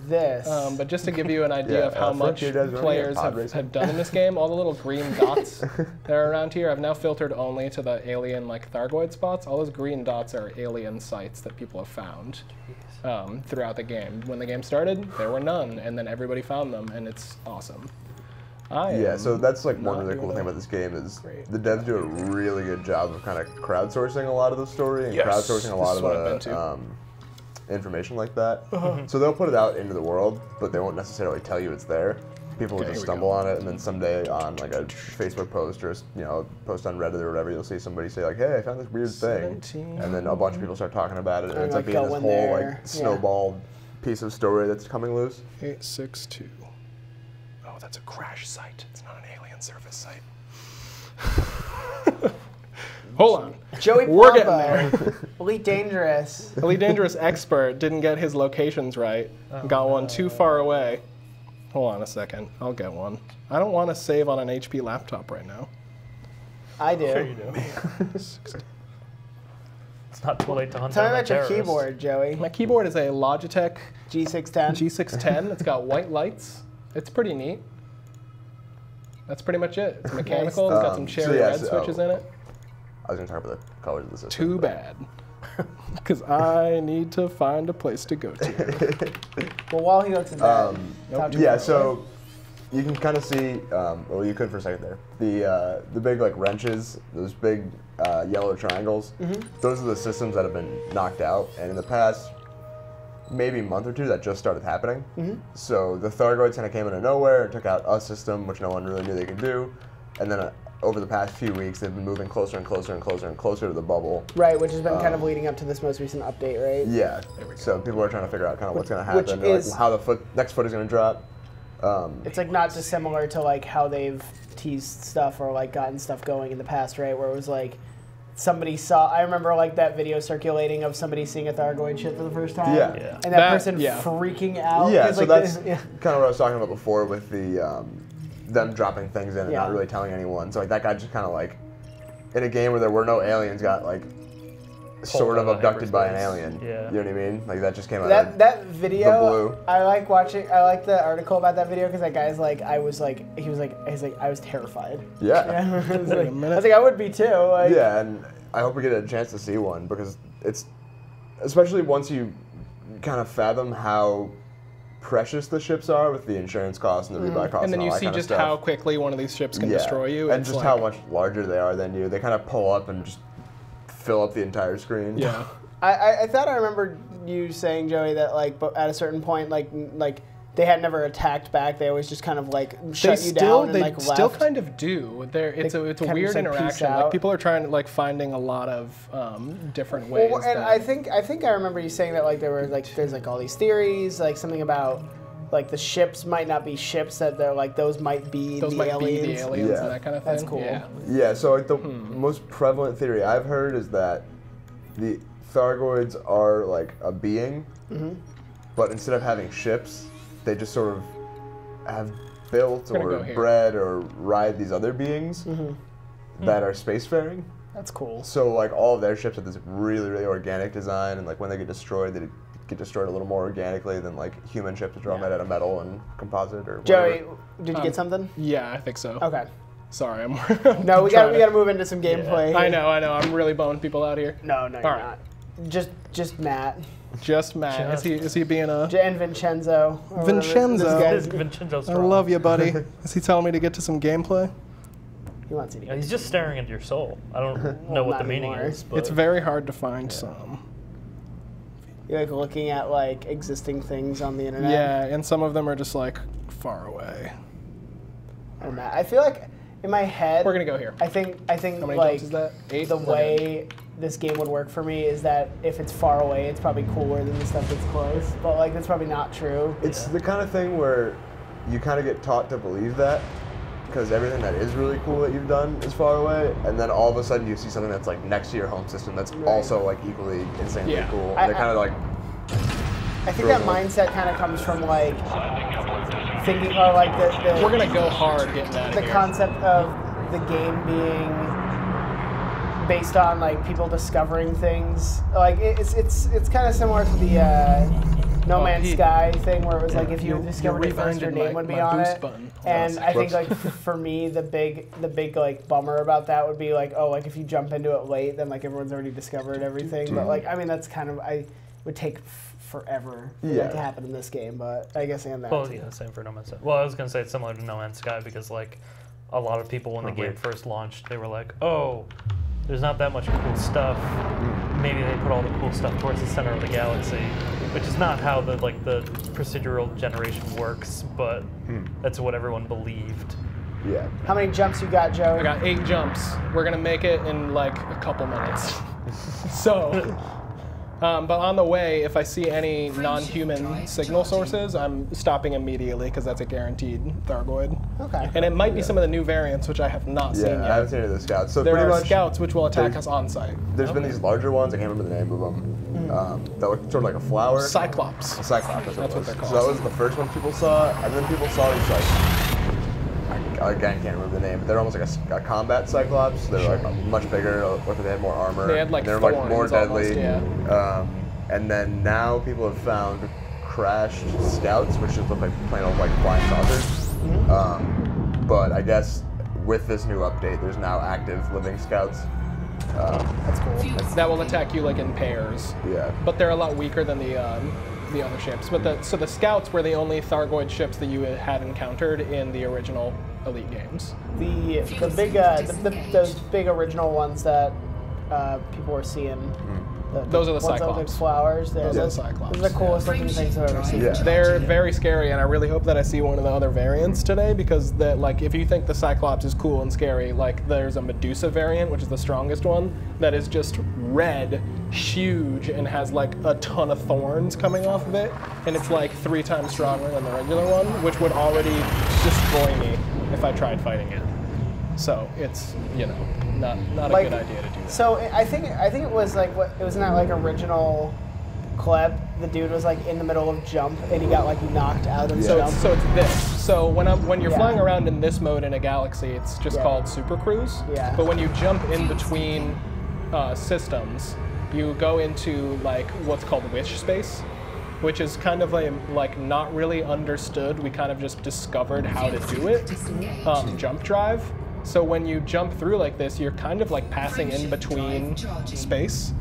this. But just to give you an idea Yeah, of how much Frontier does run players pod have, racing. have done in this game, all the little green dots that are around here, I've now filtered only to the alien like Thargoid spots. All those green dots are alien sites that people have found throughout the game. When the game started, there were none, and then everybody found them, and it's awesome. Yeah, so that's like one not really doing cool thing that about this game is great. the devs do a really good job of kind of crowdsourcing a lot of the story and Yes, crowdsourcing a lot this is what I've been of to. the information like that. So they'll put it out into the world, but they won't necessarily tell you it's there. People will Okay, just here we stumble go. on it, and then someday on like a Facebook post or post on Reddit or whatever, you'll see somebody say like, "Hey, I found this weird thing," 17. and then a bunch of people start talking about it, and And, it's like like, being go this in whole there, like yeah. snowball piece of story that's coming loose. 862. Oh, that's a crash site. It's not an alien surface site. Hold on. Joey We're getting there. Pombo. Elite Dangerous. Elite Dangerous Expert didn't get his locations right. Got one too far away. Hold on a second. I'll get one. I don't want to save on an HP laptop right now. I do. Sure you do. It's not too late to hunt Tell me down a about your terrorist. keyboard, Joey. My keyboard is a Logitech G610. G610. It's got white lights. It's pretty neat. That's pretty much it. It's mechanical. It's got some So cherry yeah, red so- switches in it. I was gonna talk about the colors of the system. Too bad. Because I need to find a place to go to. Well, while he looks at that, top two Yeah, front, so you can kind of see, well, you could for a second there. The big like wrenches, those big yellow triangles. Those are the systems that have been knocked out, and in the past maybe month or two, that just started happening. So the Thargoids kind of came out of nowhere and took out a system which no one really knew they could do, and then over the past few weeks, they've been moving closer and closer and closer and closer to the bubble. right, which has been kind of leading up to this most recent update, right? Yeah. So people are trying to figure out kind of what's going to Which happen, or, like, is- how the next foot is going to drop. It's like not dissimilar to like how they've teased stuff or like gotten stuff going in the past, right? Where it was like somebody saw. I remember like that video circulating of somebody seeing a Thargoid ship for the first time. Yeah. Yeah. And that person yeah. freaking out. Yeah, 'cause, so like, that's yeah. kind of what I was talking about before with the them dropping things in and Yeah. not really telling anyone. So like that guy just kind of like in a game where there were no aliens got like sort of out of abducted by an hyperspace. alien. Yeah. You know what I mean? Like that just came out. That video, blue. I like watching. I like the article about that video because that guy's like, I was terrified. Yeah. I was Wait a like, minute. I would be too. Like, Yeah, and I hope we get a chance to see one because it's especially once you kind of fathom how precious the ships are with the insurance costs and the rebuy costs And then all you that see kind of just stuff. how quickly one of these ships can destroy you. And It's just like, how much larger they are than you. They kind of pull up and just fill up the entire screen. Yeah. I thought I remembered you saying, Joey, that like at a certain point, like they had never attacked back. They always just kind of like shut you down and like still left. kind of do. It's a kind of weird just, like, peace interaction. out. Like people are trying to like finding a lot of different ways. Well, and that- I think I remember you saying that like there's like all these theories, like something about like the ships might not be ships, that they're like those might be those the might aliens. be the aliens Yeah. and that kind of thing. That's cool. Yeah. Yeah, so like the most prevalent theory I've heard is that the Thargoids are like a being, but instead of having ships, they just sort of have built We're gonna or go here. bred or ride these other beings that are spacefaring. That's cool. So like all of their ships have this really, really organic design, and like when they get destroyed, they get destroyed a little more organically than like human ships, which are all made out of metal and composite or Joey, whatever. did you get something? Yeah, I think so. Okay. Sorry, I'm. No, we trying got to move into some gameplay. I know. I'm really bumming people out here. No, you're right. not. Just Matt Just Matt. Is he being a? and Vincenzo. or whatever Vincenzo. This Is guy's, Vincenzo I strong? love you, buddy. Is he telling me to get to some gameplay? he wants you to Yeah, get. he's just staring into your soul. I don't know what not the meaning anymore. is, but It's very hard to find some. You're like looking at like existing things on the internet. Yeah, and some of them are just like far away. And Matt, I feel like in my head, We're gonna go here. I think How many like jumps is that? 8? the We're way this game would work for me is that if it's far away, it's probably cooler than the stuff that's close. But like that's probably not true. It's the kind of thing where you kind of get taught to believe that, because everything that is really cool that you've done is far away, and then all of a sudden you see something that's like next to your home system that's also like equally insanely Yeah. cool. I- And it kind of like I think that mindset kind of comes from like thinking, or like We're gonna go hard getting out of the here. concept of the game being based on like people discovering things. Like it's kind of similar to the No Man's Pete. Sky thing, where it was like if you You discovered it first, your rewinded name my- would be my on boost it. button. And I think Whoops. like for me, the big like bummer about that would be like, oh, like if you jump into it late, then like everyone's already discovered everything. But like I mean, that's kind of would take forever for that to Yeah. happen in this game. But I guess and that. well, too. yeah, same for No Man's Sky. Well, I was gonna say it's similar to No Man's Sky because like a lot of people when the game first launched, they were like, oh, there's not that much cool stuff. Maybe they put all the cool stuff towards the center of the galaxy, which is not how the procedural generation works, but that's what everyone believed. yeah. How many jumps you got, Joe? I got 8 jumps. We're gonna make it in like a couple minutes. So, but on the way, if I see any non-human signal sources, I'm stopping immediately because that's a guaranteed Thargoid. Okay. And it might be some of the new variants, which I have not seen Yeah, I yet. haven't seen any of the scouts. So There pretty are much, scouts which will attack there's- us on site. there's been these larger ones. I can't remember the name of them. That look sort of like a flower. Cyclops. A Cyclops. That's what they're called. So that was the first one people saw, and then people saw these like. I again can't remember the name, but they're almost like a combat Cyclops. They're like much bigger. Looked like they had more armor. They had, like, they're like more thorns deadly. almost, And then now people have found crashed scouts, which just look like plain old like flying saucers. But I guess with this new update, there's now active living scouts. That's cool. That will attack you like in pairs. Yeah. But they're a lot weaker than the other ships. But the scouts were the only Thargoid ships that you had encountered in the original Elite games. The big those big original ones that people were seeing. Those are the ones that look Cyclops. like flowers. Those are the Cyclops. Those are the coolest looking things I've ever seen. Yeah. They're very scary, and I really hope that I see one of the other variants today, because like if you think the Cyclops is cool and scary, like there's a Medusa variant, which is the strongest one, that is just red, huge, and has like a ton of thorns coming off of it, and it's like 3 times stronger than the regular one, which would already destroy me if I tried fighting it. So it's not a Like, good idea to do that. So I think it was like it was in that like original clip. The dude was like in the middle of jump and he got like knocked out of So jump. it's this. So when you're Yeah. flying around in this mode in a galaxy, it's just Yeah. called Super Cruise. Yeah. But when you jump in between systems, you go into like what's called wish space, which is kind of like not really understood. We kind of just discovered how to do it. Jump drive. So when you jump through like this, you're kind of like passing in between space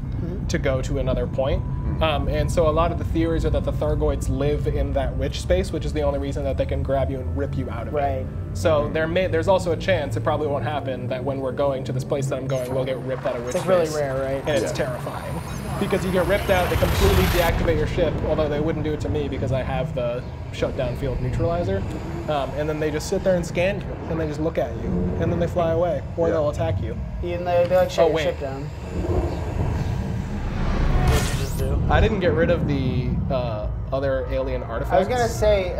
to go to another point. And so a lot of the theories are that the Thargoids live in that witch space, which is the only reason that they can grab you and rip you out of it. So there's also a chance, it probably won't happen, that when we're going to this place that I'm going, we'll get ripped out of witch It's space. really rare, right? And it's terrifying. Because you get ripped out, they completely deactivate your ship, although they wouldn't do it to me because I have the shutdown field neutralizer. And then they just sit there and scan you, and they just look at you, and then they fly away, or they'll attack you. And they like shut your ship down. What'd you just do? I didn't get rid of the other alien artifacts. I was gonna say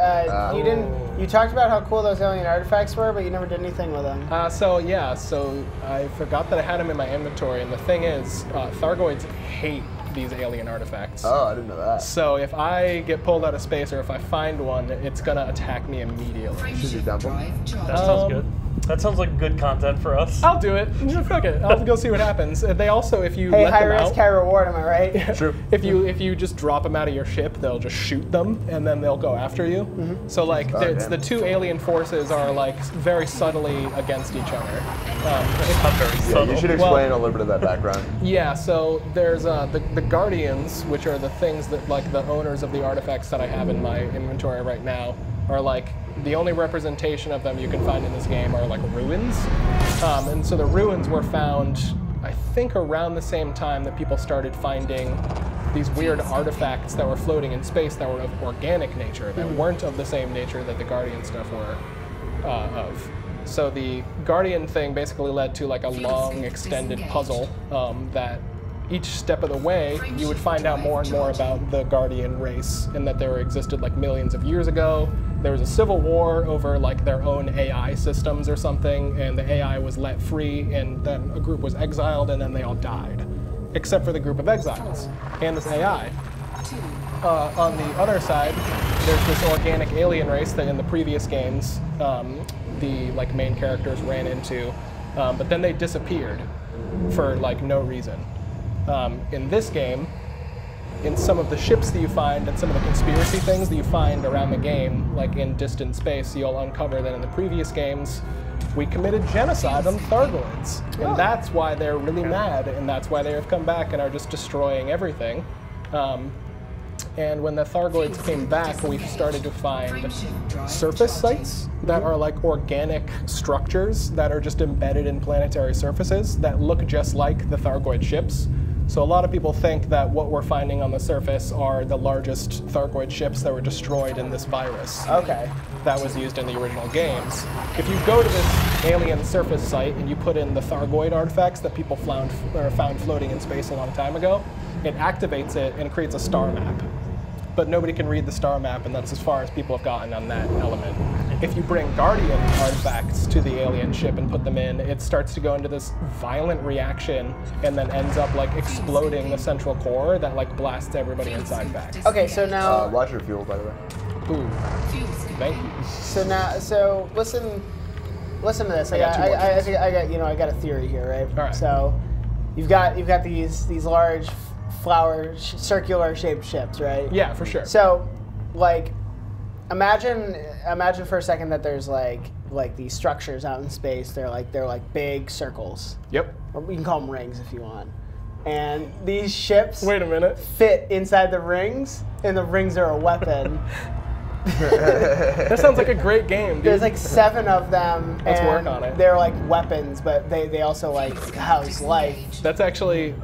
you didn't. You talked about how cool those alien artifacts were, but you never did anything with them. So I forgot that I had them in my inventory, and the thing is, Thargoids hate these alien artifacts. Oh, I didn't know that. So if I get pulled out of space, or if I find one, it's gonna attack me immediately. Should you dump them? That sounds good. That sounds like good content for us. I'll do it. Fuck it. I'll go see what happens. They also, if you Hey, let high them risk, out, high reward. Am I right? True. if you just drop them out of your ship, they'll just shoot them, and then they'll go after you. So like, it's the two alien forces are like very subtly against each other. It's not very Yeah, subtle. you should explain a little bit of that background. Yeah, so there's the Guardians, which are the things that like the owners of the artifacts that I have in my inventory right now are like the only representation of them you can find in this game are like ruins. And so the ruins were found, I think, around the same time that people started finding these weird artifacts that were floating in space that were of organic nature, that weren't of the same nature that the Guardian stuff were of. So the Guardian thing basically led to like a long, extended puzzle that each step of the way, you would find out more and more about the Guardian race, and that they existed like millions of years ago. There was a civil war over like their own AI systems or something, and the AI was let free, and then a group was exiled, and then they all died, except for the group of exiles and this AI. On the other side, there's this organic alien race that in the previous games the like main characters ran into, but then they disappeared for like no reason. In this game, in some of the ships that you find and some of the conspiracy things that you find around the game, like in distant space, you'll uncover that in the previous games, we committed genocide on Thargoids. And that's why they're really mad, and that's why they have come back and are just destroying everything. And when the Thargoids came back, we started to find surface sites that are like organic structures that are just embedded in planetary surfaces that look just like the Thargoid ships. So a lot of people think that what we're finding on the surface are the largest Thargoid ships that were destroyed in this virus. Okay. That was used in the original games. If you go to this alien surface site and you put in the Thargoid artifacts that people found floating in space a long time ago, it activates it and creates a star map. But nobody can read the star map, and that's as far as people have gotten on that element. If you bring Guardian artifacts to the alien ship and put them in, it starts to go into this violent reaction and then ends up like exploding the central core that like blasts everybody inside back. Okay, so now. Watch your fuel, by the way. Ooh, thank you. So listen to this. I got two more things. I got a theory here, right? All right. So you've got these large flower circular shaped ships, right? Yeah, for sure. So, like, imagine for a second that there's like these structures out in space. They're like big circles. Yep. Or we can call them rings if you want. And these ships Wait a minute. fit inside the rings, and the rings are a weapon. That sounds like a great game, dude. There's like 7 of them. Let's and work on it. They're like weapons, but they also like house life. That's actually,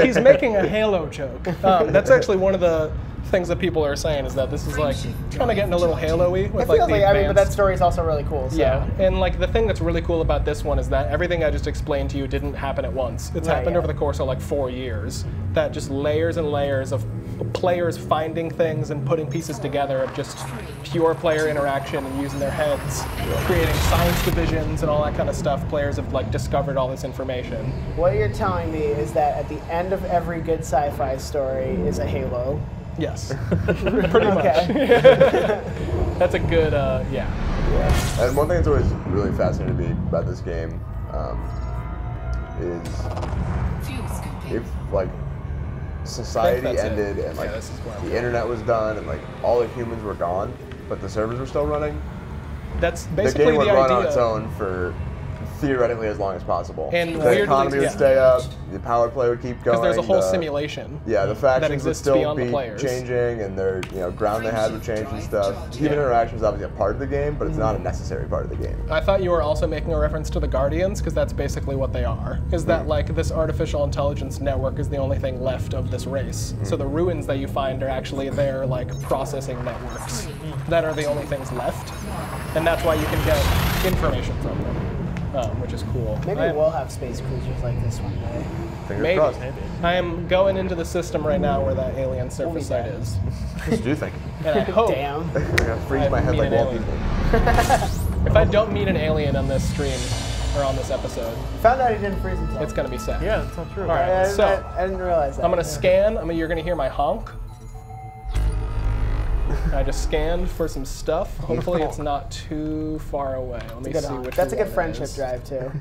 he's making a Halo joke. That's actually one of the things that people are saying is that this is like kind of getting a little Halo-y with It like feels the like, I mean, but advanced- that story is also really cool. So. Yeah, and like the thing that's really cool about this one is that everything I just explained to you didn't happen at once. It's Right, happened yeah. over the course of like 4 years. That just layers and layers of players finding things and putting pieces together of just pure player interaction and using their heads, creating science divisions and all that kind of stuff. Players have like discovered all this information. What you're telling me is that at the end of every good sci-fi story is a Halo. Yes, pretty much. That's a good, yeah. And one thing that's always really fascinated me about this game is if like society that's it. ended and like Yeah, this is where I'm the internet was done and like all the humans were gone, but the servers were still running, That's the basically game would the run idea. on its own for theoretically as long as possible. And the weirdly, economy would yeah. stay up, the power play would keep going. Because there's a whole simulation. Yeah, the factions would exists still beyond the be players. changing, and their ground they had would change and stuff. Human interaction is obviously a part of the game, but it's not a necessary part of the game. I thought you were also making a reference to the Guardians, because that's basically what they are. Is that like this artificial intelligence network is the only thing left of this race. So the ruins that you find are actually their like processing networks that are the only things left, and that's why you can get information from them, which is cool. Maybe we'll have space cruisers like this one day. Fingers Maybe. crossed. I am going into the system right now where that alien surface site dead. is, What do you think? and I hope Damn. I'm gonna freeze I my head mean like an Walt alien. Disney. if I don't meet an alien on this stream or on this episode, Found out he didn't freeze himself. it's gonna be sad. Yeah, that's not true. All right. I, So, I didn't realize that. I'm gonna scan. You're gonna hear my honk. I just scanned for some stuff. Hopefully, it's not too far away. Let me see which That's a good one it friendship is. drive too.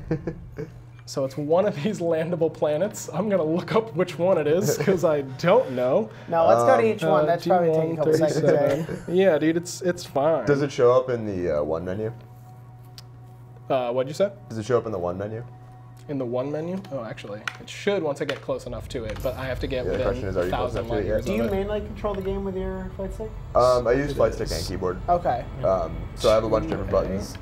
So it's one of these landable planets. I'm gonna look up which one it is because I don't know. No, let's go to each one. That's probably D1, taking a couple seconds. Right? 37. Yeah, dude, it's fine. Does it show up in the one menu? What'd you say? Does it show up in the one menu? In the one menu? Oh, actually, it should once I get close enough to it, but I have to get Yeah, the question within is, are you close 1,000 enough to it light yet? years Do you of it. mainly control the game with your flight stick? I use flight stick and keyboard. Okay. So I have a bunch of different buttons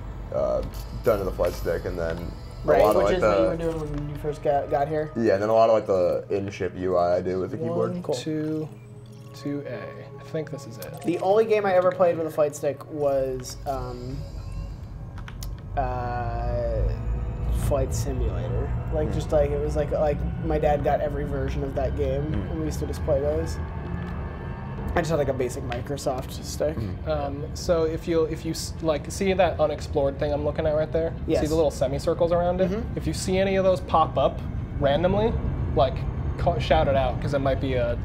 done to the flight stick, and then a Right, lot of which like is what you were the doing when you first got here. yeah, and then a lot of like the in-ship UI I do with the keyboard. 1, 2, 2A. I think this is it. The only game I ever played with a flight stick was Flight Simulator. Like just like it was like my dad got every version of that game, and we used to just play those. I just had like a basic Microsoft stick. So if you like see that unexplored thing I'm looking at right there, Yes. see the little semicircles around it. If you see any of those pop up randomly, like shout it out because it might be a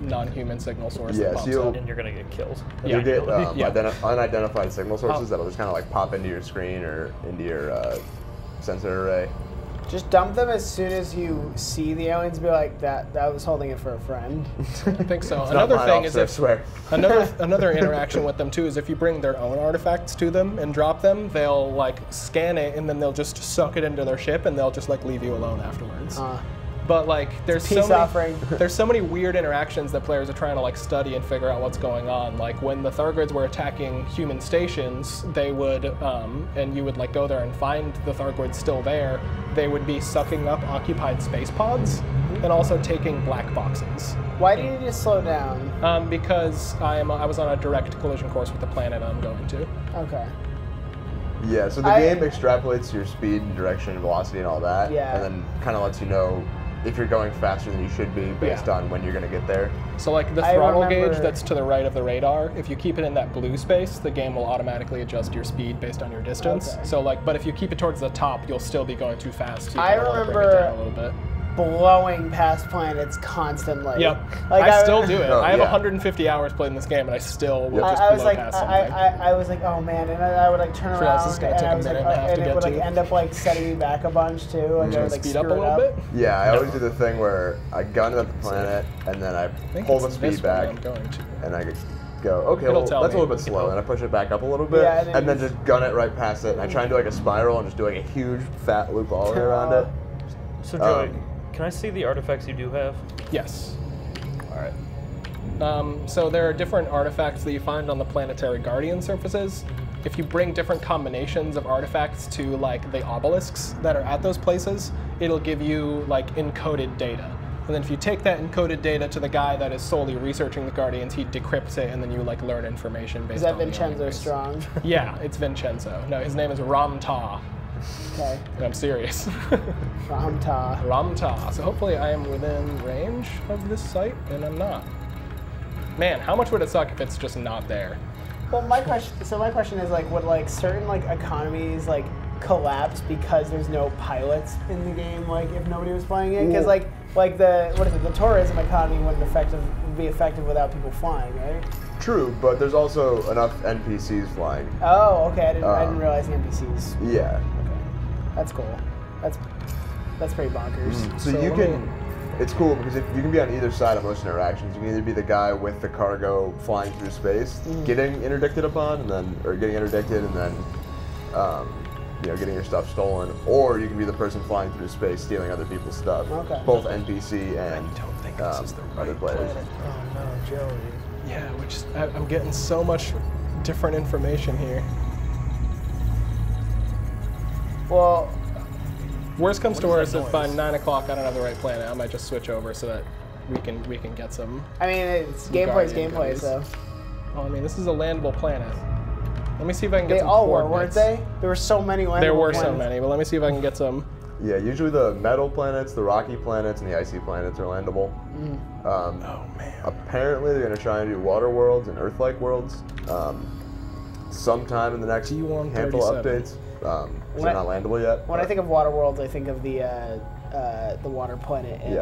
non-human signal source. Yeah, that so pops you'll- up. And you're gonna get killed. Yeah. You get Yeah. unidentified signal sources that'll just kind of like pop into your screen or into your sensor array. Just dump them as soon as you see the aliens. Be like that. I was holding it for a friend. I think so. Not Another mine, thing is officer, I if swear. another interaction with them too is if you bring their own artifacts to them and drop them, they'll like scan it and then they'll just suck it into their ship and they'll just like leave you alone afterwards. But like there's Peace so offering. many, there's so many weird interactions that players are trying to like study and figure out what's going on. Like when the Thargoids were attacking human stations, they would and you would like go there and find the Thargoids still there. They would be sucking up occupied space pods and also taking black boxes. Why do you need to slow down? Because I was on a direct collision course with the planet I'm going to. Okay. Yeah, so the game extrapolates your speed and direction and velocity and all that, Yeah. and then kind of lets you know if you're going faster than you should be based Yeah. on when you're going to get there. So like the I throttle remember- gauge that's to the right of the radar, if you keep it in that blue space, the game will automatically adjust your speed based on your distance. Okay. So like, but if you keep it towards the top, you'll still be going too fast. You I kinda wanna bring it remember- down a little bit. Blowing past planets constantly. Yep. Like I still do it. Oh, I have yeah. 150 hours played in this game, and I still will just I was blow like, past something. I was like, oh man, and I would like turn Realize around, this is gonna and take I a was like, minute and a half and to it get would like to. end up like setting me back a bunch too, and I would like Speed up a screw it little bit. Yeah, I always do the thing where I gun it at the planet, and then I think pull the it's this speed one back, I'm going to. and I go, okay, It'll well, tell that's a me. little bit slow, and I push it back up a little bit, Yeah, and then just gun it right past it, and I try and do like a spiral and just do like a huge fat loop all the way around it. So Joey, can I see the artifacts you do have? Yes. All right. So there are different artifacts that you find on the planetary guardian surfaces. If you bring different combinations of artifacts to like the obelisks that are at those places, it'll give you like encoded data. And then if you take that encoded data to the guy that is solely researching the Guardians, he decrypts it, and then you like learn information based Is that on the Vincenzo obelisks. Strong? Yeah, it's Vincenzo. No, his name is Ramta. Okay. And I'm serious. Ramta. Ramta. So hopefully I am within range of this site, and I'm not. Man, how much would it suck if it's just not there? Well, my question is like, would like certain like economies like collapse because there's no pilots in the game? Like, if nobody was playing it, because like the tourism economy wouldn't be effective without people flying, right? True, but there's also enough NPCs flying. Oh, okay. I didn't realize the NPCs. Yeah. Okay, that's cool. That's pretty bonkers. So you can. It's cool because if you can be on either side of most interactions. You can either be the guy with the cargo flying through space, getting interdicted upon, or getting interdicted, and then getting your stuff stolen, or you can be the person flying through space stealing other people's stuff. Okay. Both NPC and I don't think this is the right other players. planet. Oh no, Joey. Yeah, I'm getting so much different information here. Well, Worst comes to What worst, is that if by noise? 9 o'clock I don't have the right planet, I might just switch over so that we can get some. I mean, it's Some gameplay's Guardian gameplay, goodies. so. Oh, I mean, this is a landable planet. Let me see if I can get They some all were, weren't coordinates. they? There were so many landable There were so planets. many, but let me see if I can get some. Yeah, usually the metal planets, the rocky planets, and the icy planets are landable. Oh man. Apparently, they're going to try and do water worlds and Earth-like worlds sometime in the next D137. handful of updates. So When they're not landable yet. When I but- think of water worlds, I think of the water planet in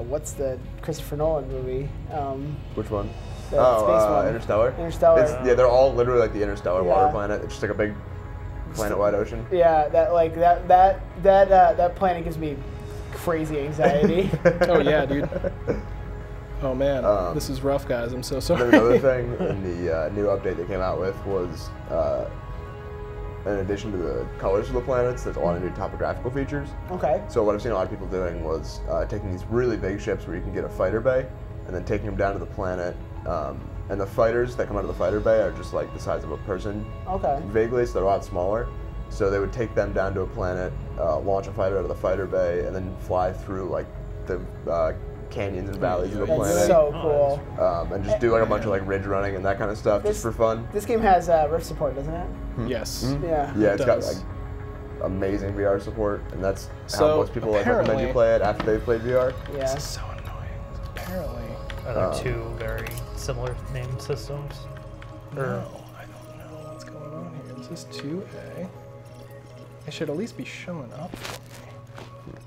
what's the Christopher Nolan movie? Which one? The space one. Interstellar. Interstellar. Yeah, they're all literally like the interstellar water Yeah. planet. It's just like a big planet-wide ocean. Yeah, that planet gives me crazy anxiety. Oh yeah, dude. Oh man, this is rough, guys. I'm so sorry. Then another thing in the new update they came out with was, in addition to the colors of the planets, there's a lot of new topographical features. Okay. So what I've seen a lot of people doing was taking these really big ships where you can get a fighter bay, and then taking them down to the planet. And the fighters that come out of the fighter bay are just like the size of a person, Okay. vaguely, so they're a lot smaller. So they would take them down to a planet, launch a fighter out of the fighter bay, and then fly through like the canyons and valleys of the That's planet. so cool. And just do like a bunch of like ridge running and that kind of stuff just for fun. This game has Rift support, doesn't it? Yes. Yeah. Yeah, it's got does. like amazing VR support, and that's So, how most people like recommend apparently- you play it after they've played VR. Yeah. This is so annoying. Apparently. Are there two very similar named systems? No, I don't know what's going on here. This is 2A. It should at least be showing up for me.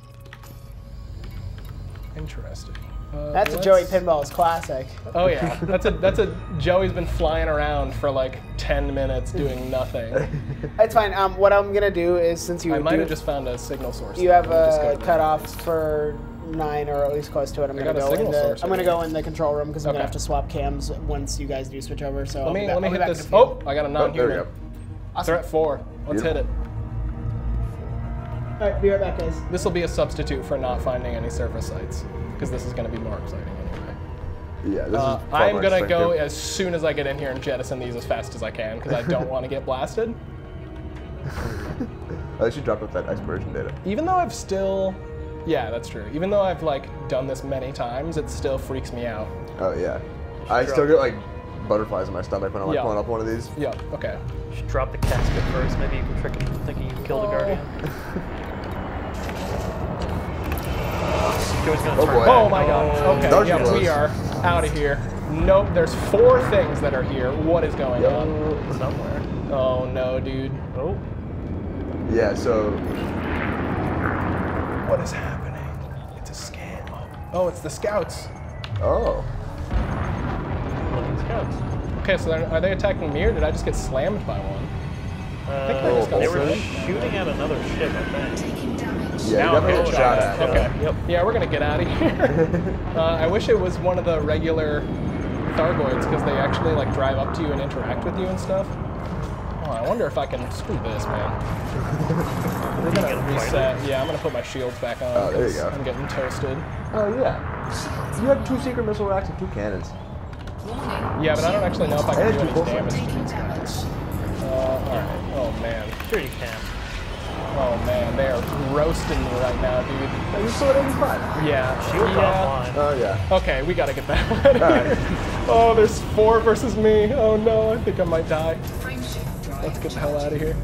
Interesting. That's a Joey Pinball's classic. Oh yeah, that's a Joey's been flying around for like 10 minutes doing nothing. That's fine. What I'm gonna do is, since you I might do- have just found a signal source. you have Let me just go a to the cutoff next. for 9 or at least close to it. I'm I gonna got a go in signal the source I'm gonna here. go in the control room because I'm gonna Okay. have to swap cams once you guys do switch over. So Let me I'll be hit back in this. a few. Oh, I got a Oh, there we non-human. go. Threat 4. Let's hit it. All right, be right back, guys. This will be a substitute for not finding any surface sites, because this is going to be more exciting anyway. Yeah, this is far I'm more going to go interesting. as soon as I get in here and jettison these as fast as I can, because I don't want to get blasted. At least you dropped off that expiration data. Even though I've still... Yeah, that's true. Even though I've like done this many times, it still freaks me out. Oh yeah, I still get like butterflies in my stomach when I'm like Yeah. pulling up one of these. Yeah, okay. You should drop the casket first. Maybe you can trick him into thinking you killed a guardian. Joey's gonna Oh, turn boy. back. Oh my god. Okay, That was yeah, close. we are out of here. Nope, there's 4 things that are here. What is going on? Somewhere. Oh no, dude. Oh. Yeah, so What is happening? It's a scam. Oh, it's the scouts. oh, Looking scouts. Okay, so are they attacking me, or did I just get slammed by one? think I just got They were slammed. shooting at another ship, I think. Taking damage. yeah, Now you I'm definitely getting get shot at. Okay. Yep. Yeah, we're gonna get out of here. I wish it was one of the regular Thargoids, because they actually like drive up to you and interact with you and stuff. Oh, I wonder if I can screw this, man. We're gonna gonna fight reset. Yeah, I'm gonna put my shields back on. Oh, there you 'cause go. I'm getting toasted. Oh yeah, you have 2 secret missile racks and 2 cannons. Warning. Yeah, but I don't actually know if I can And do two any full damage to Taking these damage. guys. Alright. Oh man. Sure you can. Oh man, they are roasting me right now, dude. Are you still at 85? Yeah. Shield yeah. offline. Oh yeah. Okay, we gotta get that one out of Alright. here. Oh, there's 4 versus me. Oh no, I think I might die. Frame shift drive. Let's get the hell out of here.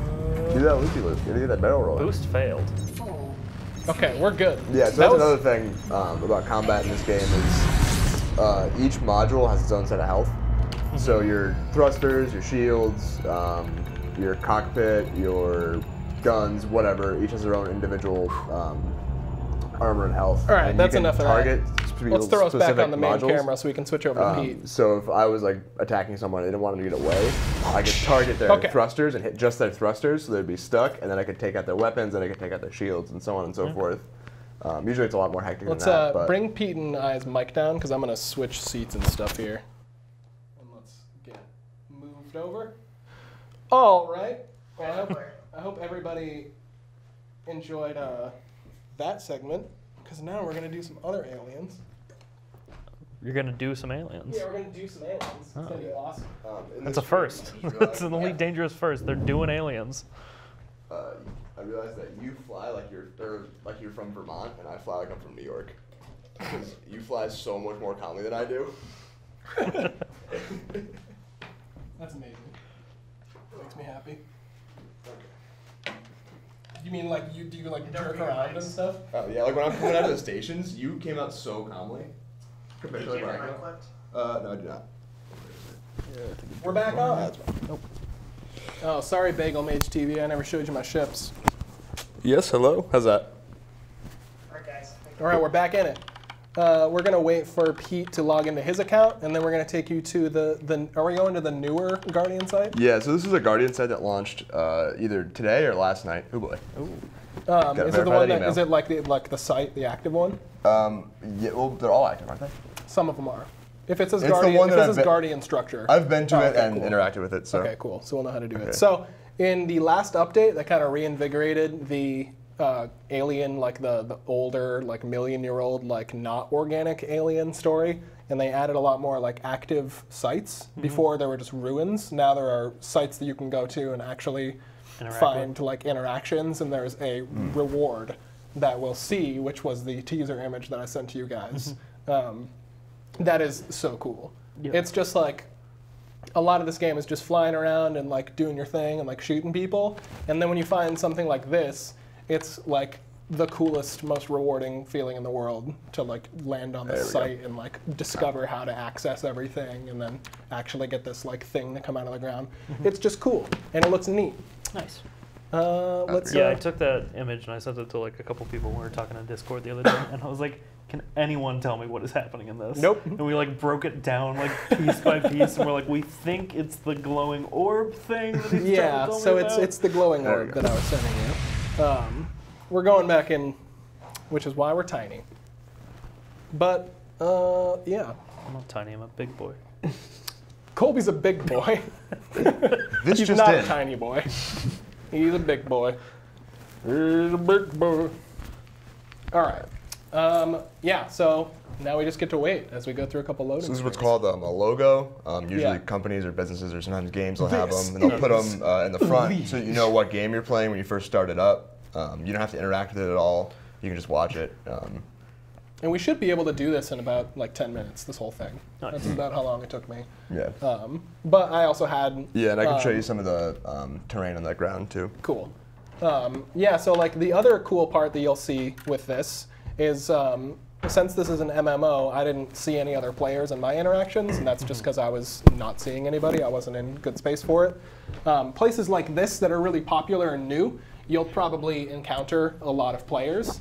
Do that loopy loop. You gotta get that barrel roll. Boost failed. 4. Okay, we're good. Yeah, so That that's was- another thing about combat in this game is each module has its own set of health. So your thrusters, your shields, your cockpit, your guns, whatever, each has their own individual armor and health. All right, and that's you can enough of target that. Let's throw us back specific on the main modules. camera so we can switch over to Pete. So if I was like attacking someone and I didn't want them to get away, I could target their Okay. thrusters and hit just their thrusters so they'd be stuck, and then I could take out their weapons and I could take out their shields and so on and so forth. Usually it's a lot more hectic Let's than that. But bring Pete and I's mic down, because I'm gonna switch seats and stuff here. And let's get moved over. All right. Well, I hope everybody enjoyed that segment, because now we're going to do some other aliens. You're gonna do some aliens. Yeah, we're going to do some aliens. It's going to be awesome. That's a first. That's an elite dangerous first. They're doing aliens. I realized that you fly like you're from Vermont, and I fly like I'm from New York. Because you fly so much more calmly than I do. That's amazing. Makes me happy. You mean like do you like jerk around and stuff? Oh yeah, like when I'm coming out of the stations, you came out so calmly. Compared to like when I came out. No, I do not. We're back on. Nope. Oh, sorry, Bagel Mage TV. I never showed you my ships. Yes, hello. How's that? Alright, guys. All right, we're back in it. We're gonna wait for Pete to log into his account, and then we're gonna take you to the. Are we going to the newer Guardian site? Yeah, so this is a Guardian site that launched either today or last night. Oh boy. Is it the one that is it like the site, the active one? Yeah, well, they're all active, aren't they? Some of them are. If it says It's Guardian, the one if that it says Guardian structure. I've been to it okay, and cool. interacted with it. So. Okay, cool. So we'll know how to do it. So in the last update, that kind of reinvigorated the alien, like the older, like million-year-old, like not organic alien story, and they added a lot more like active sites. Before there were just ruins. Now there are sites that you can go to and actually find like interactions, and there's a reward that we'll see, which was the teaser image that I sent to you guys. That is so cool. Yep. It's just like a lot of this game is just flying around and like doing your thing and like shooting people, and then when you find something like this, it's like the coolest, most rewarding feeling in the world to like land on this site and like discover how to access everything and then actually get this like thing to come out of the ground. It's just cool and it looks neat. Nice. I took that image and I sent it to like a couple people when we were talking on Discord the other day, and I was like, can anyone tell me what is happening in this? Nope. And we like broke it down like piece by piece, and we're like, we think it's the glowing orb thing that he's trying to tell so me about. it's the glowing orb that I was sending you. We're going back in, which is why we're tiny. But yeah. I'm not tiny, I'm a big boy. Colby's a big boy. This He's just not in. a tiny boy. He's a big boy. He's a big boy. All right. Yeah, so now we just get to wait as we go through a couple loading So this is what's screens. called a logo. Usually Yeah. companies or businesses or sometimes games will have them, and they'll put them in the front so that you know what game you're playing when you first start it up. You don't have to interact with it at all. You can just watch it. And we should be able to do this in about like 10 minutes, this whole thing. Nice. That's about how long it took me. Yeah. But I also had... Yeah, and I can show you some of the terrain on that ground too. Cool. Yeah, so like the other cool part that you'll see with this is since this is an MMO, I didn't see any other players in my interactions, and that's just because I was not seeing anybody. I wasn't in good space for it. Places like this that are really popular and new, you'll probably encounter a lot of players.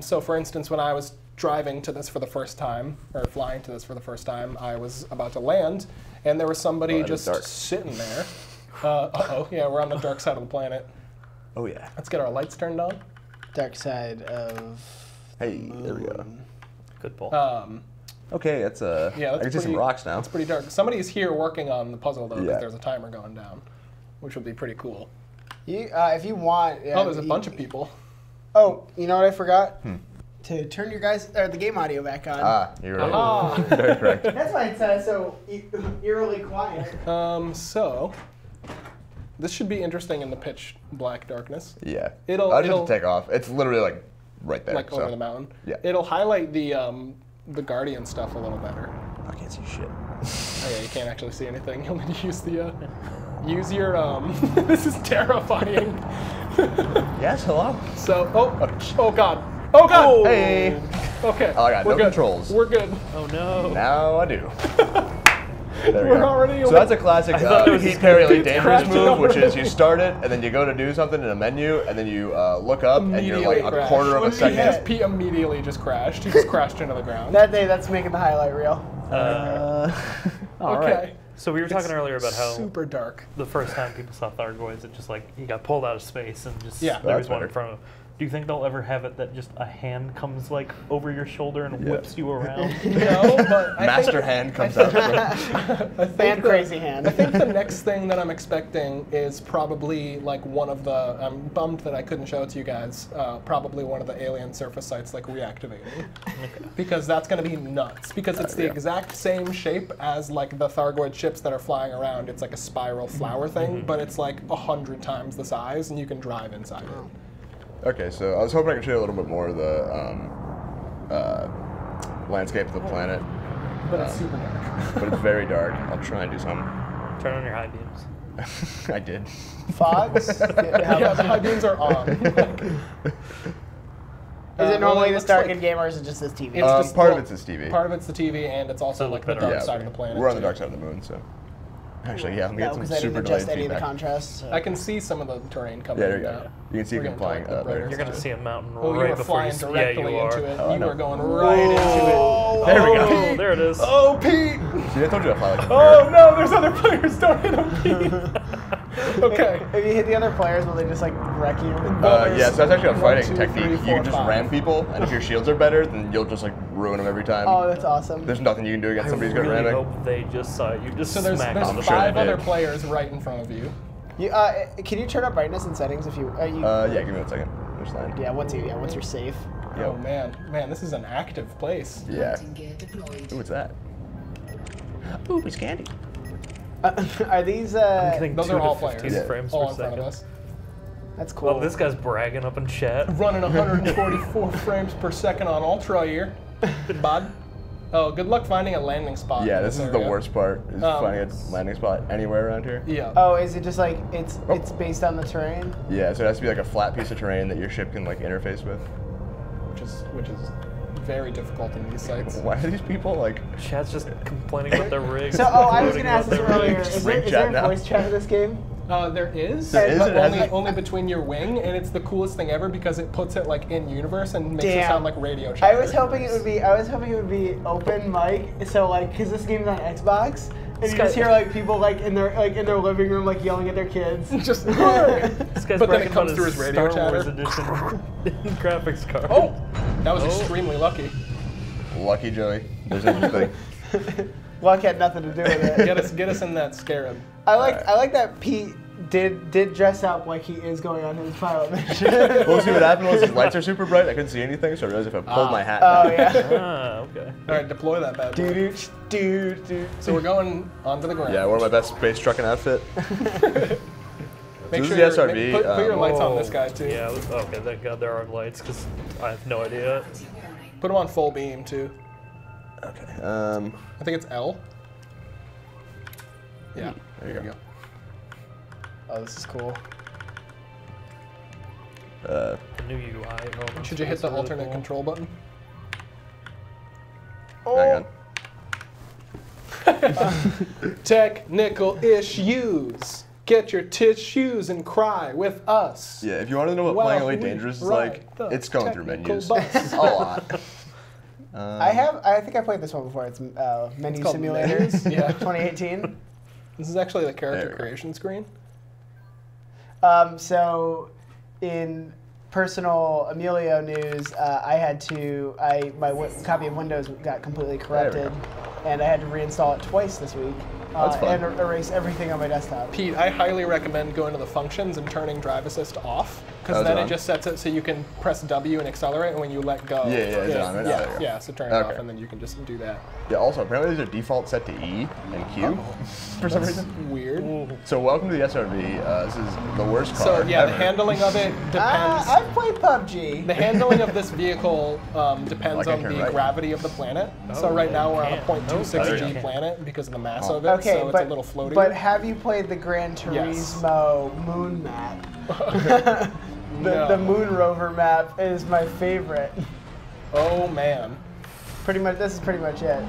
So for instance, when I was driving to this for the first time, or flying to this for the first time, I was about to land, and there was somebody just sitting there. Uh-oh, yeah, we're on the dark side of the planet. Oh yeah. Let's get our lights turned on. Dark side of... Hey, there we go. Good pull. Okay, that's Yeah, I can see some rocks now. It's pretty dark. Somebody's here working on the puzzle though, because Yeah. there's a timer going down, which would be pretty cool. You, if you want... Oh, there's a bunch of people. Oh, you know what I forgot? To turn your the game audio back on. Ah, you're right. Very correct. That's why it's so eerily quiet. So this should be interesting in the pitch black darkness. Yeah. It'll I just have to take off. It's literally like right there. like over the mountain. Yeah. It'll highlight the Guardian stuff a little better. I can't see shit. Oh yeah, you can't actually see anything. You'll need to use the use your This is terrifying. Yes, hello. So oh god. Oh god. Oh. Hey. Okay. Oh, I got we're no good. controls. We're good. Oh no. Now I do. There we We're go. already So that's a classic Pete Perry Elite Dangerous crashing move, which is already. you start it, and then you go to do something in a menu, and then you look up, and you're like Immediately a quarter of a crashed. second. Pete immediately just crashed. He just crashed into the ground. That day, that's making the highlight reel. All okay. right. So we were talking earlier about how super dark. the first time people saw Thargoids, it just like he got pulled out of space and just Yeah. there was That's one in better. front of him. Do you think they'll ever have it that just a hand comes like over your shoulder and whips you around? No, but Master hand comes out. Fan crazy hand. I think the next thing that I'm expecting is probably like one of the. I'm bummed that I couldn't show it to you guys. Probably one of the alien surface sites like reactivating, because that's going to be nuts. Because it's the exact same shape as like the Thargoid ships that are flying around. It's like a spiral flower thing, but it's like 100 times the size, and you can drive inside it. Okay, so I was hoping I could show you a little bit more of the landscape of the planet, But it's super dark. but it's very dark. I'll try and do some. Turn on your high beams. I did. Fogs? Yeah, the high beams are on. Is it normally this dark in game, or is it just this TV? It's just- Part of well, it's this TV. Part of it's the TV, and it's also So like the better dark on side of the planet. We're on the too. dark side of the moon, so. Actually, yeah, let me No, get some because I super didn't delayed adjust any of the feedback. contrast. I can see some of the terrain coming Yeah, there in you now. go. You can see We're it can gonna flying talk later. about You're gonna see a mountain Oh, you right were before you. flying Yeah, directly you are. into it. Oh, You no. were going right into it. There we go. Oh, there it is. Oh, Pete! See, I told you I fly like a Oh bird. no, there's other players. Don't hit him, Pete. Okay. If you hit the other players, will they just like wreck you? Yeah, so that's actually a One, fighting two, technique. three, You four, can just five. ram people, and if your shields are better, then you'll just like ruin them every time. Oh, that's awesome. There's nothing you can do against I somebody who's good at really ramming. hope they just saw you just So there's smack there's on the sure they 5 other did. players right in front of you. You, can you turn up brightness and settings if you? Yeah, give me 1 second. There's line. Yeah, once you're safe. Oh man, this is an active place. Yeah. Hunting gear deployed. Ooh, what's that? Ooh, it's candy. Are these? getting Those 2 are all to players, 15 frames all per in front second. of us, That's cool. Well, this guy's bragging up in chat. running 144 frames per second on ultra here. Bud. Oh, good luck finding a landing spot. Yeah, in this is the area. worst part, is finding a landing spot anywhere around here. Yeah. Oh, is it just like it's based on the terrain? Yeah, so it has to be like a flat piece of terrain that your ship can like interface with. Which is very difficult in these sites. Why are these people like... Chat's just complaining about their rigs. So, I was gloating gonna ask about this their earlier. rigs. Is Rig there, is chat there now. voice chat in this game? There is, There is? but It has only, like- only between your wing, and it's the coolest thing ever because it puts it like in universe and makes it Damn. sound like radio chatter. I was hoping it would be open mic. So like, cause this game's on Xbox, and you just hear like people like in their living room like yelling at their kids. just. This guy's But then it bragging comes about through his radio Star Wars chatter. edition graphics card. Oh, that was Oh. extremely lucky. Lucky Joey. There's a thing. Luck had nothing to do with it. Get us in that scarab. I like that Pete did dress up like he is going on his pilot mission. Well, see what happened was his lights are super bright. I couldn't see anything, so I realized if I pulled my hat Oh back. yeah. Ah, okay. All right, deploy that bad boy. Dude. So we're going onto the ground. Yeah, I wore my best space trucking outfit. Make this sure is the you're- SRV, Put your lights on Whoa. this guy too. Yeah, okay, thank God there are lights, because I have no idea. Put him on full beam too. Okay. I think it's L. Yeah. There you go. Oh, this is cool. The new UI. elements Should you hit are the really alternate cool. control button? Hang on. Technical issues. Get your tissues and cry with us. Yeah, if you want to know what While playing Elite we Dangerous is ride like, the it's going through technical menus. bus. A lot. I think I played this one before. It's Menu called Simulator. Menus, yeah. 2018. This is actually the character There we go. creation screen. So, in personal Emilio news, my copy of Windows got completely corrupted, and I had to reinstall it twice this week, That's fun. and erase everything on my desktop. Pete, I highly recommend going to the functions and turning drive assist off, because Oh, is then it it on? just sets it so you can press W and accelerate, and when you let go, Yeah, is it on right now? yeah, There you go. yeah. So turn it Okay. off, and then you can just do that. Yeah, also, apparently these are default set to E and Q for some reason. Weird. So welcome to the SRV. This is the worst car So yeah, the ever. handling of it depends. I've played PUBG. The handling of this vehicle depends Like I on can the write. gravity of the planet. So Oh, right yeah, now you we're on a can. 0.26 Oh, there G you planet because of the mass Oh. of it. Okay, so but it's a little floaty. But have you played the Gran Yes. Turismo moon map? No. The moon rover map is my favorite. Oh man. This is pretty much it.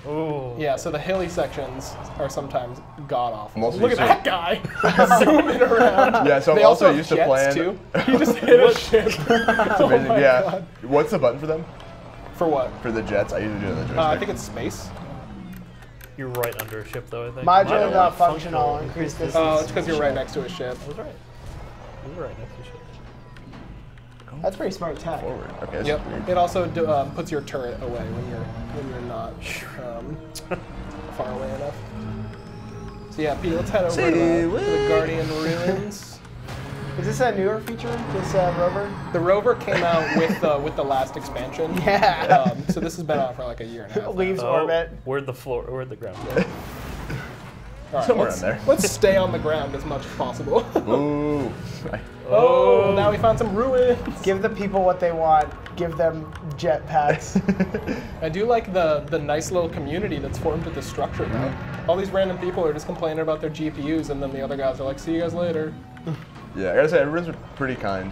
Ooh. Yeah, so the hilly sections are sometimes god awful. I'm also Look at used that guy zooming around. Yeah, so I'm They also have used to jets, plan. too. He just hit a ship. It's Oh amazing. my Yeah. God. What's the button for them? For what? For the jets? I usually do it on the joystick. I think it's space. You're right under a ship, though, I think. Modular Modular, not functional. Increase distance. Oh, it's because you're right next to a ship. I was right. You were right next to ship. That's pretty smart tech. Forward. Okay. this Yep. is weird. It also puts your turret away when you're not far away enough. So yeah, Pete, let's head over to the Guardian Ruins. Is this a newer feature? This rover? The rover came out with the last expansion. Yeah. So this has been out for like a year and a half. Leaves Oh, orbit. Where'd the ground go? All right, Somewhere let's, in there. Let's stay on the ground as much as possible. Ooh. Oh, now we found some ruins. Give the people what they want. Give them jetpacks. I do like the nice little community that's formed with this structure though. All these random people are just complaining about their GPUs, and then the other guys are like, "See you guys later." Yeah, I gotta say, everyone's pretty kind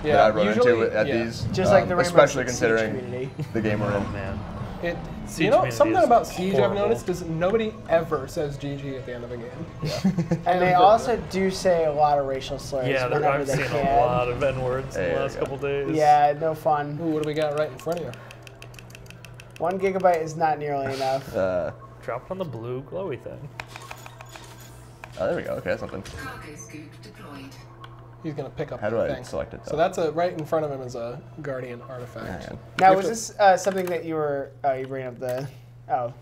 Yeah, that I run usually- into at yeah. these. Just like the Rainbow especially Six considering Siege community. the game we're Oh in. man. It, Siege you know, community something is about Siege I've horrible. noticed is nobody ever says GG at the end of a game. And they also do say a lot of racial slurs Yeah, whenever I've they seen can. a lot of N-words in There the you last go. couple days. Yeah, no fun. Ooh, what do we got right in front of you? 1 gigabyte is not nearly enough. Drop it on the blue glowy thing. Oh, there we go. Okay, that's something. Cargo scoop deployed. He's gonna pick up How do the I thing. select it, So though? that's right in front of him is a Guardian artifact. Man. Now, You was have this something that you were? Oh, you bring up the. Oh,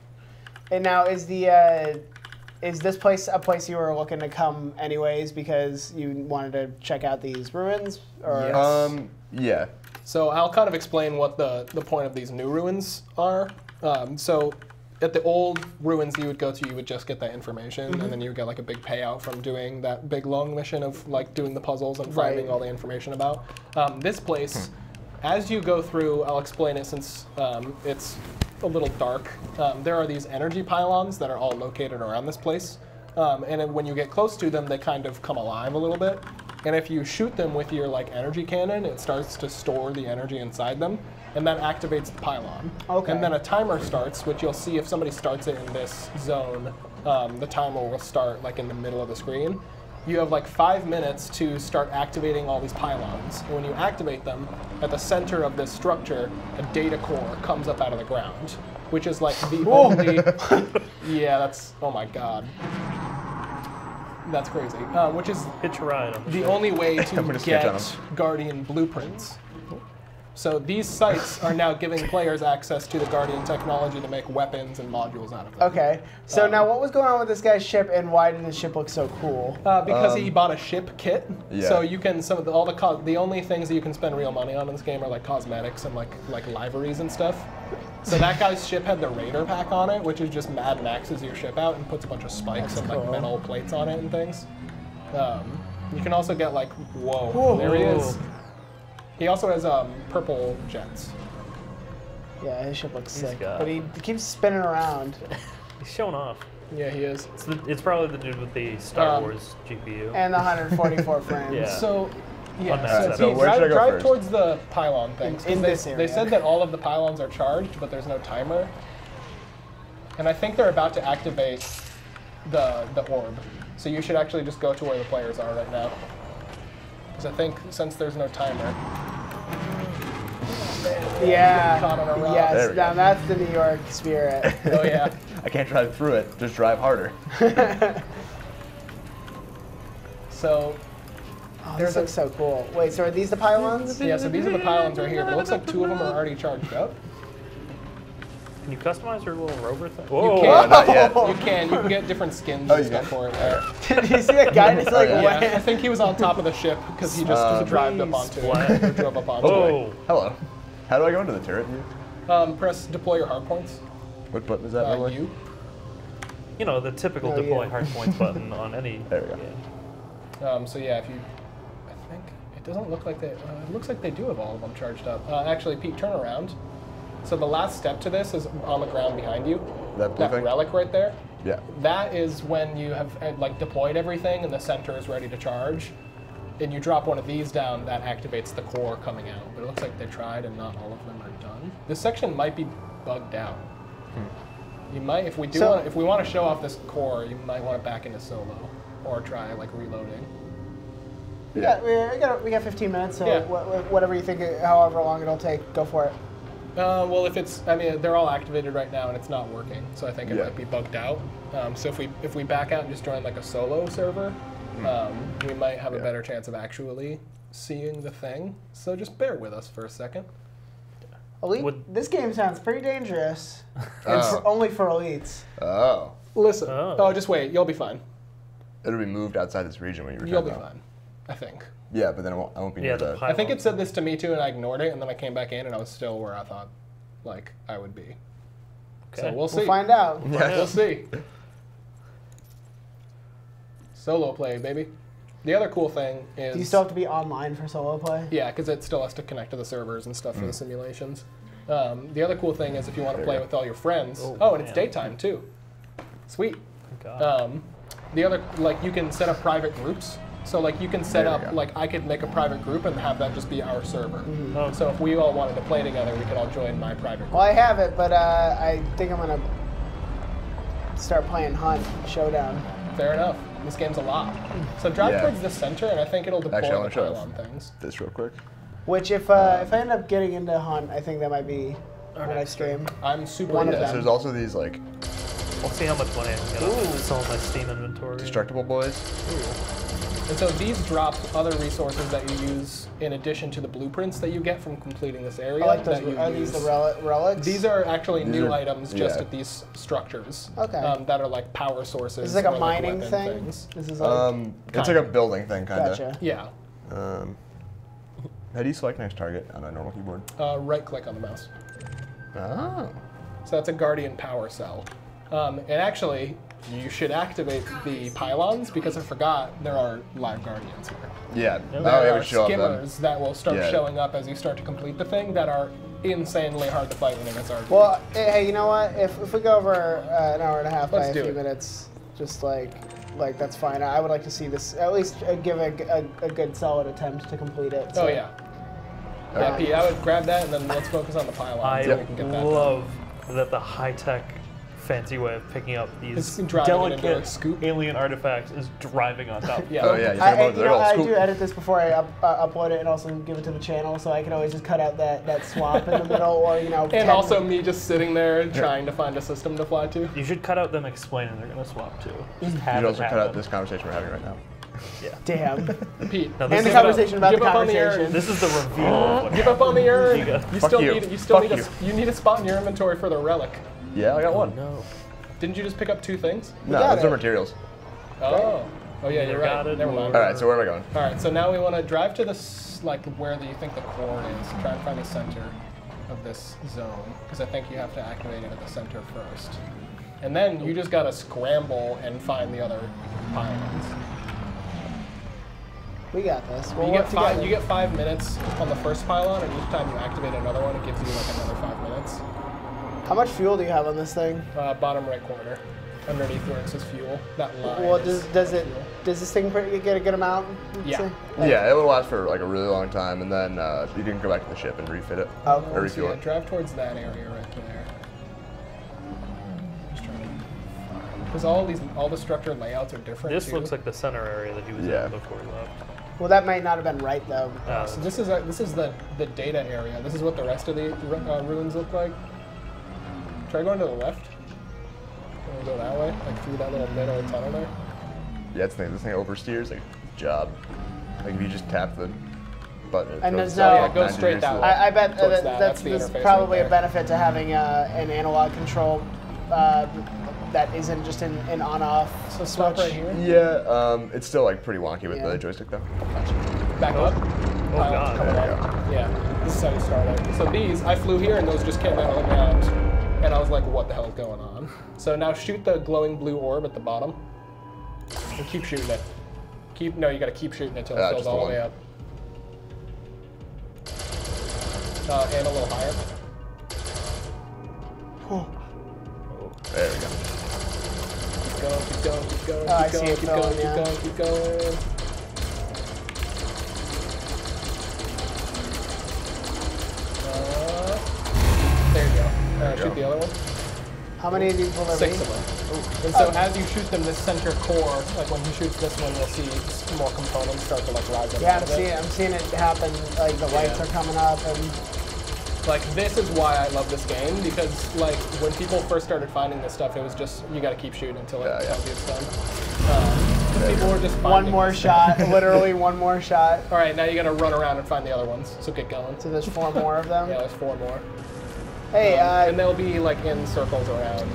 and now is this place a place you were looking to come anyways because you wanted to check out these ruins? Or Yes. Yeah. So I'll kind of explain what the point of these new ruins are. So at the old ruins you would go to, you would just get that information, and then you would get like a big payout from doing that big long mission of like doing the puzzles and finding Right. all the information about. This place, as you go through, I'll explain it since it's a little dark. There are these energy pylons that are all located around this place. And then when you get close to them, they kind of come alive a little bit. And if you shoot them with your like energy cannon, it starts to store the energy inside them, and that activates the pylon. Okay. And then a timer starts, which you'll see if somebody starts it in this zone, the timer will start like in the middle of the screen. You have like 5 minutes to start activating all these pylons. And when you activate them, at the center of this structure, a data core comes up out of the ground, which is like the only. Yeah, that's. Oh my god. That's crazy. Which is Hitch a ride on the the ship. only way I'm to gonna sketch on get Guardian blueprints. So these sites are now giving players access to the Guardian technology to make weapons and modules out of them. Okay, so now what was going on with this guy's ship, and why did his ship look so cool? Because he bought a ship kit, Yeah. so you can the only things that you can spend real money on in this game are like cosmetics and like liveries and stuff. So that guy's ship had the Raider pack on it, which is just Mad Maxes your ship out and puts a bunch of spikes and like cool. metal plates on it and things. You can also get like whoa, there he is. He also has purple jets. Yeah, his ship looks sick, got- but he keeps spinning around. He's showing off. Yeah, he is. It's probably the dude with the Star Um, Wars GPU. And the 144 frames. Yeah. So, yeah, On that so, side. see, So where should I go drive first? towards the pylon things. 'cause In they, this they area. said that all of the pylons are charged, but there's no timer. And I think they're about to activate the orb. So you should actually just go to where the players are right now. Because I think since there's no timer. Yeah. Caught on a rock. There Yes. we Now go. that's the New York spirit. Oh yeah. I can't drive through it. Just drive harder. So Oh, There's this looks so cool. Wait, so are these the pylons? yeah, so these are the pylons right here. But it looks like 2 of them are already charged up. Can you customize your little rover thing? You Whoa! can. Not yet. You can. You can get different skins Oh, and you stuff can? for it. Yeah. Did you see that guy just like yeah. Yeah, I went? think he was on top of the ship because he just drove up onto it. Or drove up onto it. Oh! Hello. How do I go into the turret view? Press deploy your hard points. What button is that? normally? You. You know, the typical Oh, deploy yeah. hard points button on any There we go. game. So yeah, if you, I think it doesn't look like they. It looks like they do have all of them charged up. Actually, Pete, turn around. So the last step to this is on the ground behind you. That blue thing? relic right there. Yeah. That is when you have like deployed everything and the center is ready to charge. And you drop one of these down, that activates the core coming out. But it looks like they tried and not all of them are done. This section might be bugged out. You might, if we do, So- if we want to show off this core, you might want to back into solo or try like reloading. We got 15 minutes, so Yeah. whatever you think, however long it'll take, go for it. Well, if it's, I mean, they're all activated right now and it's not working, so I think it Yeah. might be bugged out. So if we back out and just join like a solo server, we might have a better chance of actually seeing the thing. So just bear with us for a second. Elite, this game sounds pretty dangerous. It's only for elites. Oh. Listen. Oh, just wait. You'll be fine. It'll be moved outside this region when you return. You'll be fine, I think. Yeah, but then I won't be near the... I think it said this to me too, and I ignored it, and then I came back in, and I was still where I thought, like, I would be. Okay. So we'll see. We'll find out. Yeah, we'll see. Solo play, baby. The other cool thing is... Do you still have to be online for solo play? Yeah, because it still has to connect to the servers and stuff for the simulations. The other cool thing is if you want to play with all your friends... Oh, and it's daytime, too. Sweet. The other, like, you can set up private groups. So, like, you can set up, like, I could make a private group and have that just be our server. So if we all wanted to play together, we could all join my private group. Well, I have it, but I think I'm going to start playing Hunt Showdown. Fair enough. This game's a lot. So drive towards the center, and I think it'll deploy the pylon things. This real quick. Which, if I end up getting into Hunt, I think that might be our next game. I'm super One of into them. There's also these, like... We'll see how much money I can get off of some of my Steam inventory. Destructible boys. And so these drop other resources that you use in addition to the blueprints that you get from completing this area. I like those. Are these the relics? These are actually new items just at these structures. Okay. That are like power sources. This is like a mining like thing? Things. This is like... it's like a building thing, kind of. Gotcha. Yeah. How do you select next target on a normal keyboard? Right click on the mouse. Oh. So that's a Guardian power cell. And actually, you should activate the pylons because I forgot there are live Guardians here. Yeah. There are skimmers that will start showing up as you start to complete the thing that are insanely hard to fight when it gets argued. Well, hey, you know what? If we go over an hour and a half by a few minutes, just like that's fine. I would like to see this, at least give a good solid attempt to complete it. So. Oh, yeah. Yeah, Pete, I would grab that and then let's focus on the pylons. I so we can get that love that the high-tech fancy way of picking up these delicate alien artifacts is driving on top. Yeah. Oh yeah, I do edit this before I upload it and also give it to the channel, so I can always just cut out that swamp in the middle, or And also me just sitting there trying to find a system to fly to. You should cut out them explaining they're gonna swap too. You should also cut out this conversation we're having right now. Yeah. Damn. Pete. Now, and the conversation about the conversation. This is the reveal of what Give up on the urn. You need a spot in your inventory for the relic. Yeah, I got one. No. Didn't you just pick up 2 things? No, those are materials. Oh. Oh yeah, you're right. Never mind. All right, so where am I going? All right, so now we want to drive to this, like where you think the core is. Try and find the center of this zone, because I think you have to activate it at the center first. And then you just gotta scramble and find the other pylons. We got this. You get 5 minutes on the first pylon, and each time you activate another one, it gives you like another 5 minutes. How much fuel do you have on this thing? Bottom right corner, underneath where it says fuel. That line. Well, does this thing get a good amount? Yeah. Yeah, it will last for like a really long time, and then you can go back to the ship and refit it. Oh, or refuel it. Drive towards that area right there. Just trying to because all the structured layouts are different. This looks like the center area that he was in before he left. Well, that might not have been right though. So this is the data area. This is what the rest of the ruins look like. Try going to the left. Wanna go that way, like through that little middle tunnel there. Yeah, this thing oversteers like job. Like if you just tap the button. And there's no. Go straight that way. I bet that's there's probably a benefit to having an analog control that isn't just an on-off switch. Right here. Yeah, it's still like pretty wonky with the joystick though. Back up. Oh god. Yeah, this is how you start it. So these, I flew here and those just came out of the ground. And I was like, what the hell is going on? So now shoot the glowing blue orb at the bottom. And keep shooting it. No, you gotta keep shooting it until it fills all the way up. And a little higher. Oh. There we go. Keep going, keep going, keep going, I keep see going, it keep filling, going, keep going, keep going. There you go. Shoot the other one. How many of these will there be? 6 of them. And so as you shoot them, this center core, like when he shoots this one, you'll see more components start to like rise up. Yeah, I'm seeing it happen. Like the lights are coming up, and like this is why I love this game, because like when people first started finding this stuff, it was just you got to keep shooting until it gets done. People were just One finding more this shot, stuff. literally one more shot. All right, now you gotta run around and find the other ones. So get going. So there's 4 more of them. Yeah, there's 4 more. Hey, And they'll be like in circles around.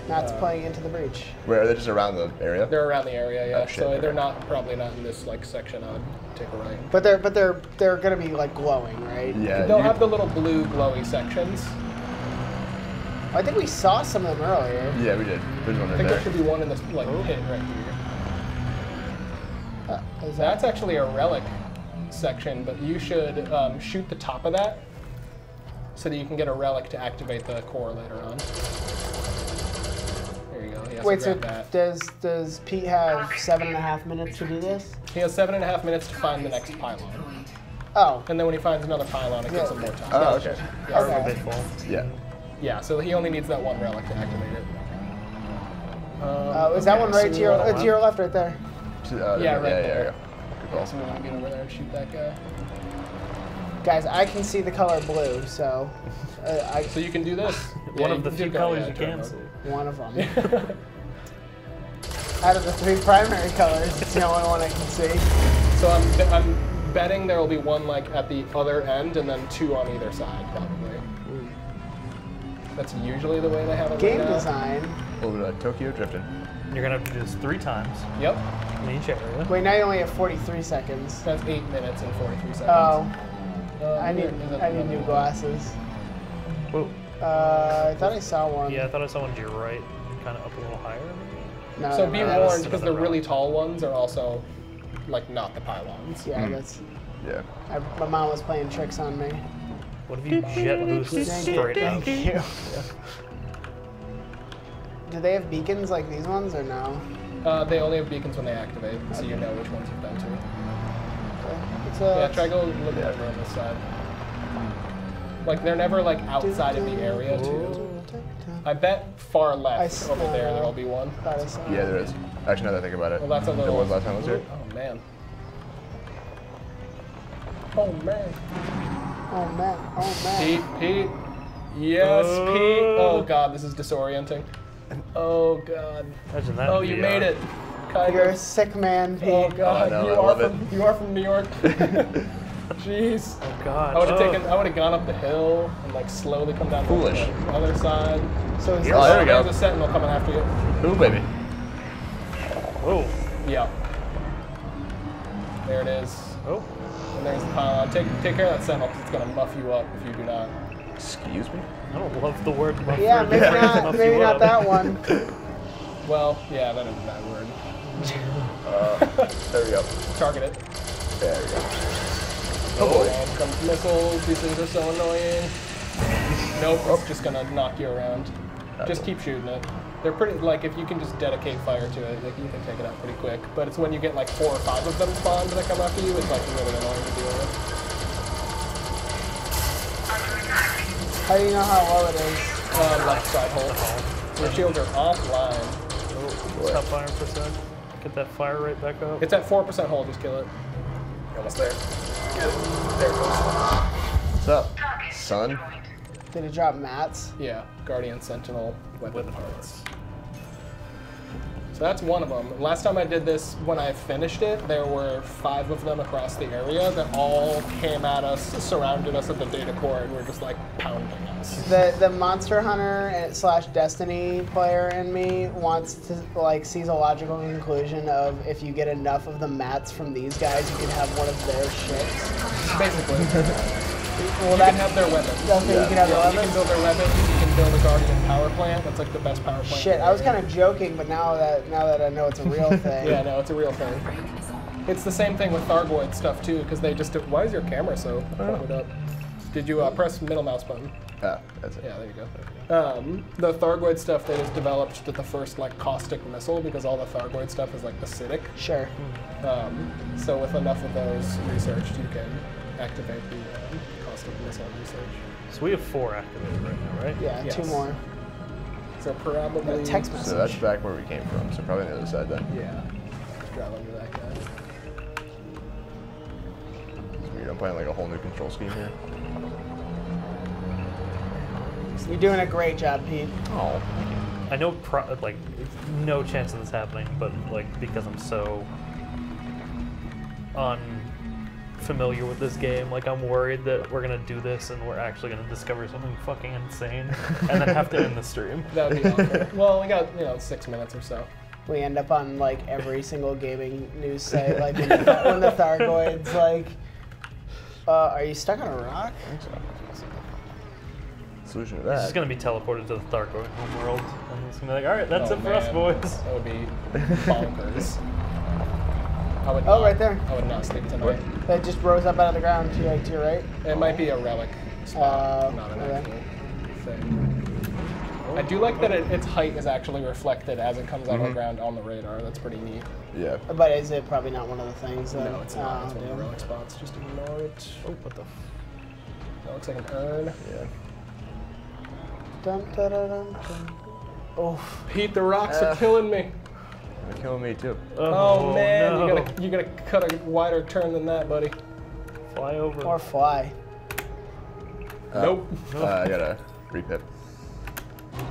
Matt's playing Into the Breach. Where are they just around the area? They're around the area, yeah. Oh, shit, so they're okay. probably not in this like section. I'd take a right. But they're gonna be like glowing, right? Yeah. They'll you- have the little blue glowy sections. I think we saw some of them earlier. Yeah, we did. There's one I right think there there. should be one in this like pit right here. Is That's that? actually a relic section, but you should shoot the top of that so that you can get a relic to activate the core later on. There you go. He has Wait, to so grab that. does Pete have 7.5 minutes to do this? He has 7.5 minutes to find the next pylon. Oh, And then when he finds another pylon, it gives him more time. Oh, okay. Yeah, Okay. Bit full. Yeah. yeah, so he only needs that one relic to activate it. is that okay, one right so to your we wanna- to your left, right there? Yeah, right there. Yeah. Good call. So we want to get over there and shoot that guy. Guys, I can see the color blue, so So you can do this. One Yeah, of the do few go, colors yeah, you turn can over. see. one of them. Out of the 3 primary colors, it's the only one I can see. So I'm betting there will be one like at the other end and then 2 on either side, probably. That's usually the way they have it. Game laid out. design. A little bit of Tokyo drifting. You're gonna have to do this 3 times Yep. in each area. Wait, now you only have 43 seconds. That's 8 minutes and 43 seconds. Oh, I Here, need is it I need another new one? glasses. Whoa. I thought I saw one. Yeah, I thought I saw one to your right, kind of up a little higher. No, So no, be no, that was warned because the another really round. tall ones are also like not the pylons. Yeah, that's. Yeah. My mom was playing tricks on me. What if you jet boost straight up? Thank you. Do they have beacons like these ones or no? They only have beacons when they activate, so you know which ones you've been to. It's Yeah, try go a little bit over on this side. Like they're never like outside of the area too. I bet far left over there there'll be one. Thought I saw Yeah, there is. Actually, now that I think about it. Well, that's a There little. was last time I was here. Oh man. Oh man. Oh man, oh man. Pete. Yes, Pete. Oh god, this is disorienting. Oh god. Imagine that. Oh, in you VR. made it. Kind You're a of. sick man, Pete. Oh god, know, you I are love from you are from New York. Jeez. Oh god. I would have Oh. taken. I would have gone up the hill and like slowly come down Foolish. the other side. So is Oh, there we go. There's a sentinel coming after you. Ooh, baby. Whoa. Yeah. There it is. Oh. And there's the pylon. Take care of that sentinel because it's gonna muff you up if you do not. Excuse me? I don't love the word muff. Yeah, maybe Muff not. you Maybe not up. that one. Well, yeah, that is a bad word. There we go. Target it. There we go. Oh boy. And comes missiles. These things are so annoying. Nope, it's just gonna knock you around. Just keep shooting it. They're pretty, like, if you can just dedicate fire to it, like, you can take it out pretty quick. But it's when you get, like, 4 or 5 of them spawned that come after you, it's, like, really annoying to deal with. How do you know how low it is? Left side hole. Your shields are offline. Oh, stop firing for a sec. Get that fire rate back up. It's at 4% hold, just kill it. You're almost there. Get it. There it goes. What's up, son? Did it drop mats? Yeah, Guardian Sentinel weapon parts. So that's one of them. Last time I did this, when I finished it, there were 5 of them across the area that all came at us, surrounded us at the data core, and were just like pounding us. The Monster Hunter / Destiny player in me wants to like sees a logical conclusion of if you get enough of the mats from these guys, you can have one of their ships. Basically, Well, you can have their weapons. Okay, you can have Yeah, their you can weapons. build their weapons. You can build a Guardian power plant. That's like the best power plant. Shit, I was kind of joking, but now that I know it's a real thing. Yeah, no, it's a real thing. It's the same thing with Thargoid stuff too, because they just. Why is your camera so pointed up? Did you press middle mouse button? Ah, that's it. Yeah, there you go. The Thargoid stuff they just developed the first like caustic missile because all the Thargoid stuff is like acidic. Sure. So with enough of those researched, you can activate the caustic missile research. So we have 4 activated right now, right? Yeah, Yes. 2 more. So probably Got a text message. So that's back where we came from, so probably on the other side then. Yeah. Just drive under that guy. It's weird, I'm playing like a whole new control scheme here. You're doing a great job, Pete. Oh. I know like no chance of this happening, but like because I'm so unfamiliar with this game, like I'm worried that we're gonna do this and we're actually gonna discover something fucking insane and then have to end the stream. That would be awful. Well, we got 6 minutes or so. We end up on like every single gaming news site, like when the Thargoids like, are you stuck on a rock? I think so. Solution to He's that. just gonna be teleported to the Thargoid homeworld, and it's gonna be like, all right, that's it for us, Man, boys. That would be bonkers. I would Oh, not, right there. I would not sleep tonight. That just rose up out of the ground to your right. It might be a relic spot, not an okay. actual thing. I do like that its height is actually reflected as it comes out of the ground on the radar. That's pretty neat. Yeah. But is it probably not one of the things? No, it's not. It's one of the damn. relic spots. Just ignore it. Oh, what the? That looks like an urn. Yeah. Dun, dun, dun, dun, dun. Oh, Pete, the rocks are killing me. They're killing me too. Oh, man, no. you gotta cut a wider turn than that, buddy. Fly over. or fly. Nope. I gotta repip.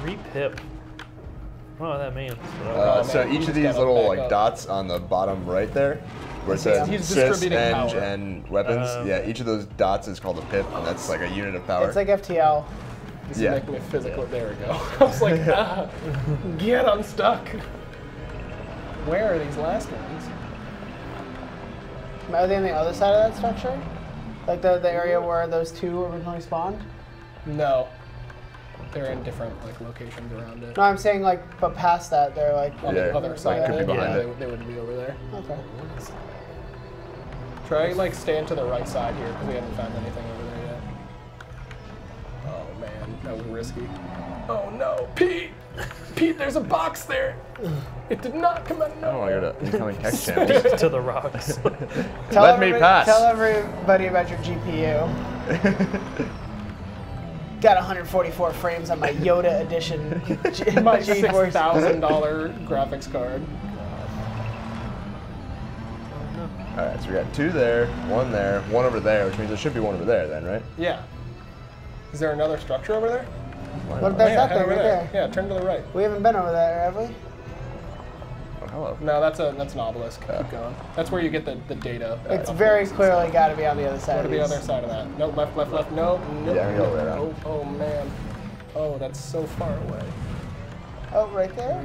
Repip. I don't know what that means. Oh, So man, you each just of these gotta little back like up. dots on the bottom right there, where it says He's sys, distributing eng, power. and weapons. Yeah, each of those dots is called a pip, and that's like a unit of power. It's like FTL. This is Yeah. making me physical. There we go. I was like, get unstuck. Where are these last ones? Are they on the other side of that structure? Like the area where those two originally spawned? No. They're in different like locations around it. No, I'm saying like, but past that, they're like. On Yeah, the other side could of be it, behind yeah, it. they wouldn't be over there. Okay. Try like staying to the right side here because we haven't found anything over there yet. Oh man, that was risky. Oh no, Pete! Pete, there's a box there. It did not come out. Oh, I No. got an incoming text channel. To the rocks. Let me pass. Tell everybody about your GPU. Got 144 frames on my Yoda edition. My GeForce. $6,000 graphics card. All right, so we got two there, one over there, which means there should be one over there then, right? Yeah. Is there another structure over there? Why Look, not? that's Yeah, that head thing over right there. Yeah, turn to the right. We haven't been over there, have we? Oh, hello. No, that's an obelisk. Keep going. That's where you get the data. It's very clearly got to be on the other side. Go to of the these. other side of that. No, left, left, left. No. Nope. Yeah, I'm gonna go around. Oh man. Oh, that's so far away. Oh, right there?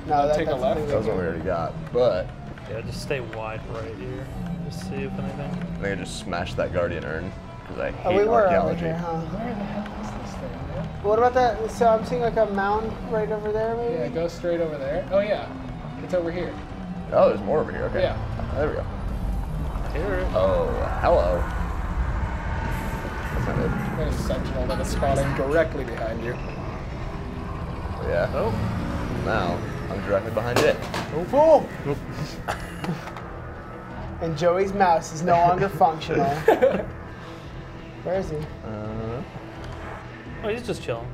No, Take a that's left. That was one we already got, but Yeah, just stay wide right here. Just see if anything. I think I just smashed that guardian urn because I hate Oh, we were over archaeology. here, huh? Where the hell is this thing, man? What about that? So I'm seeing like a mound right over there, maybe? Yeah, go straight over there. Oh yeah, it's over here. Oh, there's more over here. Okay. Yeah. There we go. Here. Oh, hello. That's not it. There's a sentinel that is spawning directly behind you. Yeah. Oh. Now I'm directly behind it. Oh, fool! And Joey's mouse is no longer functional. Where is he? Oh, he's just chilling.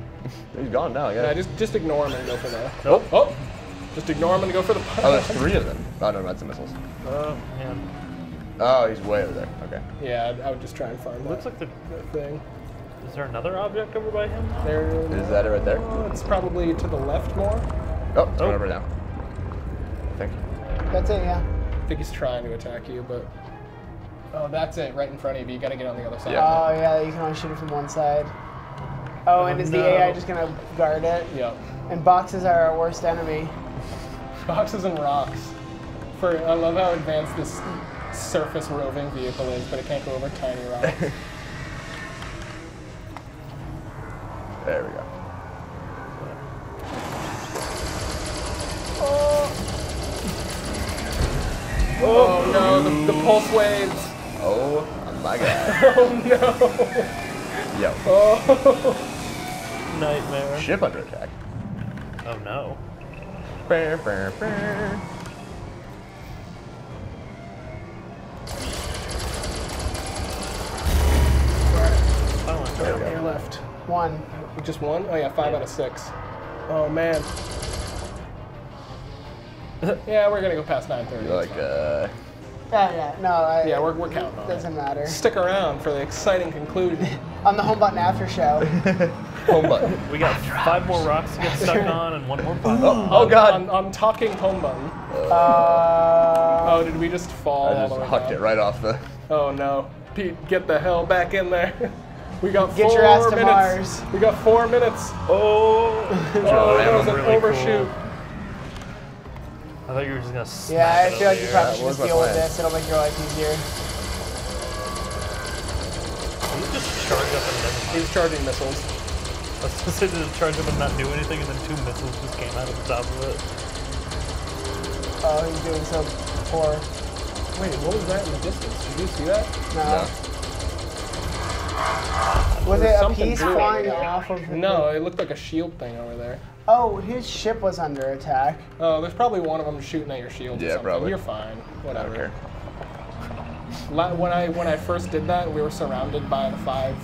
He's gone now. Yeah, Yeah. just ignore him and go for the. Nope. Oh, just ignore him and go for the. Oh, there's three of them. Oh no, that's the missiles. Oh, man. Oh, he's way over there. Okay. Yeah, I would just try and find Looks that, like the. that thing. Is there another object over by him? There. Is that it right there? Oh, it's probably to the left more. Oh, it's going over now. Thank you. That's it, yeah. I think he's trying to attack you, but. Oh, that's it, right in front of you. You gotta get on the other side. Yeah. Oh, yeah, you can only shoot it from one side. Oh, and is the no. AI just gonna guard it? Yep. And boxes are our worst enemy. Boxes and rocks. I love how advanced this surface roving vehicle is, but it can't go over tiny rocks. There we go. Oh no, the pulse waves. Oh my god. Oh no. Yo. Oh. Nightmare. Ship under attack. Oh, no. Brr, brr, brr. Silent. There we Your go. left. One. Just one? Oh yeah, 5 out of 6. Oh man. Yeah, we're gonna go past 9:30. You're like, Yeah, no, yeah, we're counting on doesn't it. matter. Stick around for the exciting conclusion. On the home button after show. Home button. We got 5 more rocks to get stuck on and 1 more button. Oh God. On talking home button. Uh, Oh, did we just fall I all just the way hucked down? it right off the. Oh no. Pete, get the hell back in there. We got Get 4 your ass to minutes. Mars. We got 4 minutes. Oh! Oh, that was an really overshoot. Cool. I thought you were just gonna smack yeah, I it feel like over you the probably air. should was just my deal with plan. this. It'll make your life easier. Can you just charge up and then He's charging missiles. I was gonna say to charge up and not do anything, and then 2 missiles just came out of the top of it. Oh, he's doing so poor. Wait, what was that in the distance? Did you see that? No. Was There it a something piece blue flying over there. off of the No, it looked like a shield thing over there. Oh, his ship was under attack. Oh, there's probably one of them shooting at your shield or Yeah, something. probably. You're fine. I Whatever. don't care. When I first did that, we were surrounded by the 5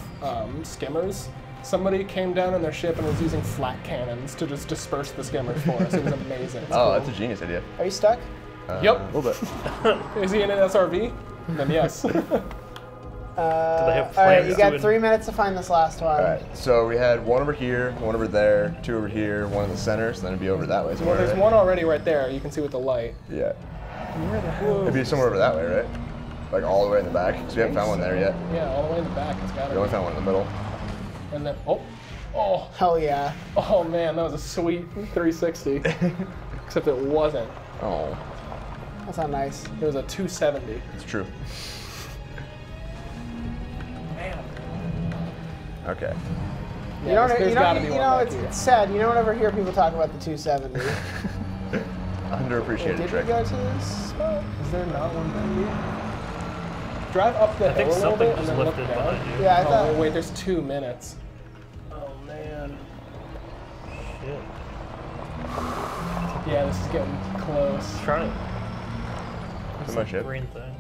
skimmers. Somebody came down in their ship and was using flat cannons to just disperse the skimmers for us. It was amazing. Oh, that's a genius idea. Are you stuck? Yep. A little bit. Is he in an SRV? Then yes. Do they have All right, plans you got to 3 minutes to find this last one. All right. So we had 1 over here, 1 over there, 2 over here, 1 in the center. So then it'd be over that way Well, somewhere. there's right? one already right there. You can see with the light. Yeah. Where the hell? It'd be somewhere over that way, right? Like all the way in the back. Because we haven't found one there yet. Yeah, all the way in the back. It's got We only to found one in the middle. be. And then, oh, Hell yeah. oh man, that was a sweet 360. Except it wasn't. Oh, That's not nice. It was a 270. it's true. Man. Okay. You know, there's gotta be one back it's, here. it's sad. You don't ever hear people talk about the 270. Underappreciated Did we trick. go to this spot? Is there not one back here? Drive up the I think hill a little something bit was and then look lifted down. behind you. Yeah, I Oh, thought. wait, there's 2 minutes. Oh man. Shit. Yeah, this is getting close. Try it. Is that my ship? Green thing.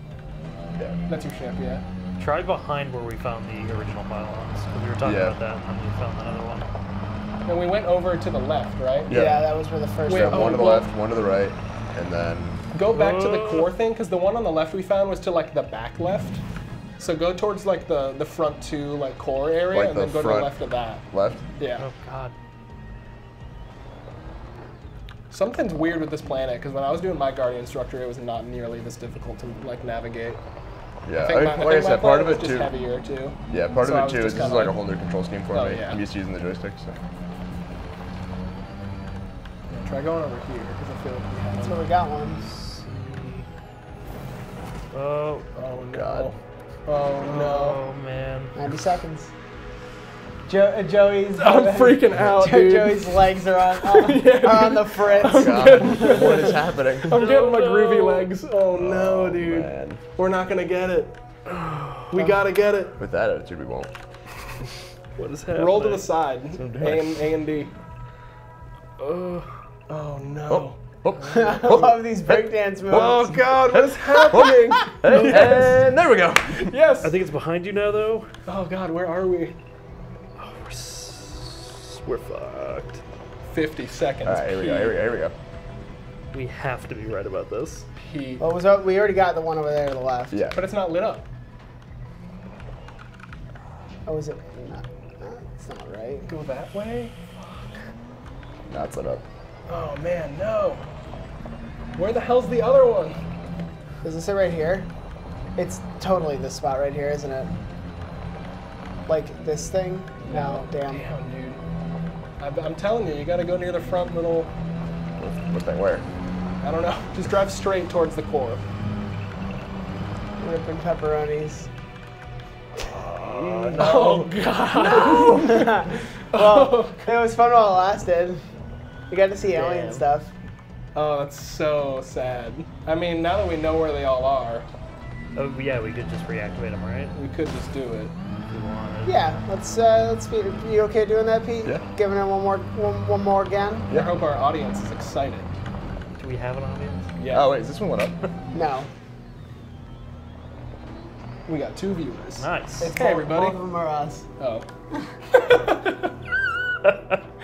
Yeah. That's your ship, yeah. Try behind where we found the original pylons. Because we were talking Yeah. about that, and then we found another one. And we went over to the left, right? Yeah. Yeah, that was where the first Wait, one. So oh, 1 to the well- left, 1 to the right, and then Go back to the core thing, because the one on the left we found was to like the back left. So go towards like the front 2 like core area, Like and the then go to the front- left of that. left. Yeah. Oh god. Something's weird with this planet, because when I was doing my Guardian structure, it was not nearly this difficult to like navigate. Yeah. I think Like my I said, part planet of was it just too. heavier too. Yeah, part So I of was it too just is this is kinda like a like- whole new control scheme for Oh, me. yeah. I'm used to using the joystick. So. Yeah, try going over here, because I feel like we That's have. where we got one. Oh. Oh no. God. Oh no. Oh man. 90 seconds. Joey's. I'm freaking out, dude. Joey's legs are on the fritz. God, what is happening? I'm getting my groovy no. legs. Oh no, dude. Man. We're not gonna get it. We gotta get it. With that attitude, we won't. What is happening? Roll to the side. doing. A and D. Oh no. Oh. I love these breakdance moves. Oh god, what is happening? And there we go. Yes. I think it's behind you now, though. Oh god, where are we? We're fucked. 50 seconds. All right, here we go. Here we go. We have to be right about this. P. What was up? We already got the one over there to the left. Yeah. But it's not lit up. Oh, is it? Not, it's not right. Go that way? That's lit up. Oh man, no. Where the hell's the other one? Does it say right here? It's totally this spot right here, isn't it? Like this thing? No, damn. Damn, dude. I'm telling you, you gotta go near the front little. What thing? Where? I don't know. Just drive straight towards the core. Ripping pepperonis. Oh god. Well, it was fun while it lasted. You got to see alien Damn. stuff. Oh, that's so sad. I mean, now that we know where they all are, Oh yeah, we could just reactivate them, right? we could just do it. If we wanted. Yeah, let's be. You okay doing that, Pete? Yeah. Giving it one more again? I hope our audience is excited. Do we have an audience? Yeah. Oh wait, is this one lit up? No. We got 2 viewers. Nice. Hey everybody. Both of them are us. Oh.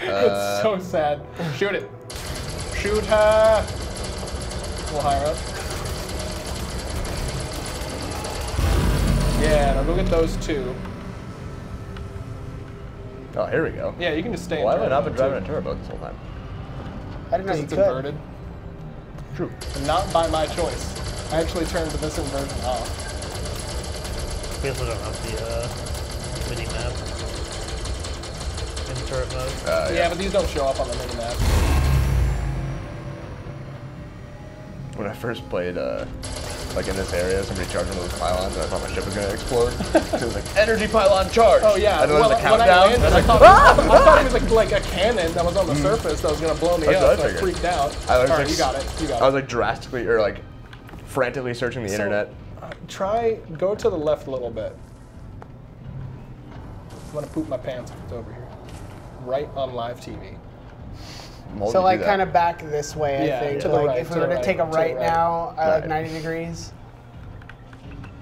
It's so sad. Shoot it. Shoot her. A little higher up. Yeah, now go get those 2. Oh, here we go. Yeah, you can just stay Why in have I not been turbo driving a too. turbo this whole time? I didn't know Because you it's could. inverted. True. And not by my choice. I actually turned this inversion off. We also don't have the mini map in turret mode. Yeah, but these don't show up on the mini map. When I first played, like in this area, somebody charged one of those pylons, and I thought my ship was gonna explode. It was like energy pylon charge. Oh yeah, And then there's a when I countdown. landed, and I it's thought, like, I thought it was like a cannon that was on the surface that was gonna blow me That's what up, I so I figured. freaked out. I was Alright, like, you got it. You got I was it. like drastically or like frantically searching the internet. Go to the left a little bit. I'm gonna poop my pants if it's over here. Right on live TV. Won't So you like do that? kind of back this way, Yeah, I think. to the Like right, if to we the were to right, take a to the right right. now, like Right. 90 degrees.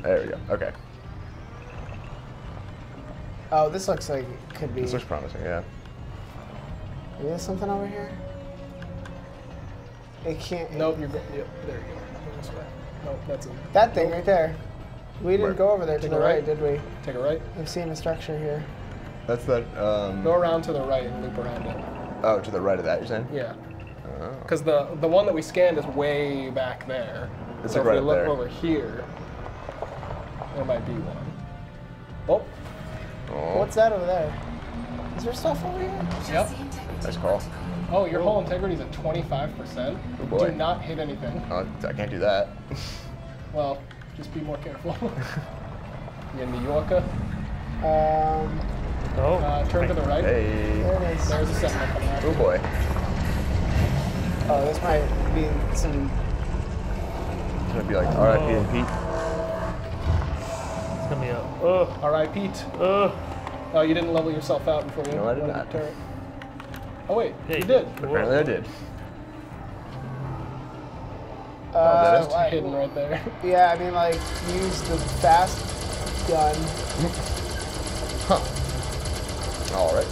There we go. Okay. Oh, this looks like it could be. This looks promising. Yeah. Is there something over here? It can't. Nope, you're good. Yep, there you go. This way. Nope, that's it. That thing right there. We didn't Where? go over there to To the the right, right? did we? Take a right. I'm seeing a structure here. That's that. Go around to the right and loop around it. Oh, to the right of that, you're saying? Yeah. Oh. Because the one that we scanned is way back there. It's so like if right we up look there. over here, there might be one. Oh, Oh. What's that over there? Is there stuff over here? yep. Nice call. Oh, your hull integrity is at 25%. Oh, boy. Do not hit anything. Oh, I can't do that. Well, just be more careful. You in New Yorker? Turn to the right. Hey. There it is. There's a sentinel coming out. Oh boy. Oh, this might be some. It's gonna be like R.I.P. and Pete. It's gonna be a All right, Pete. Oh, you didn't level yourself out before you No, I did went not. to turret. Oh wait, Yeah, you did. Apparently I did. Uh, Just like- Hidden right there. Yeah, I mean, like, use the fast gun. All right.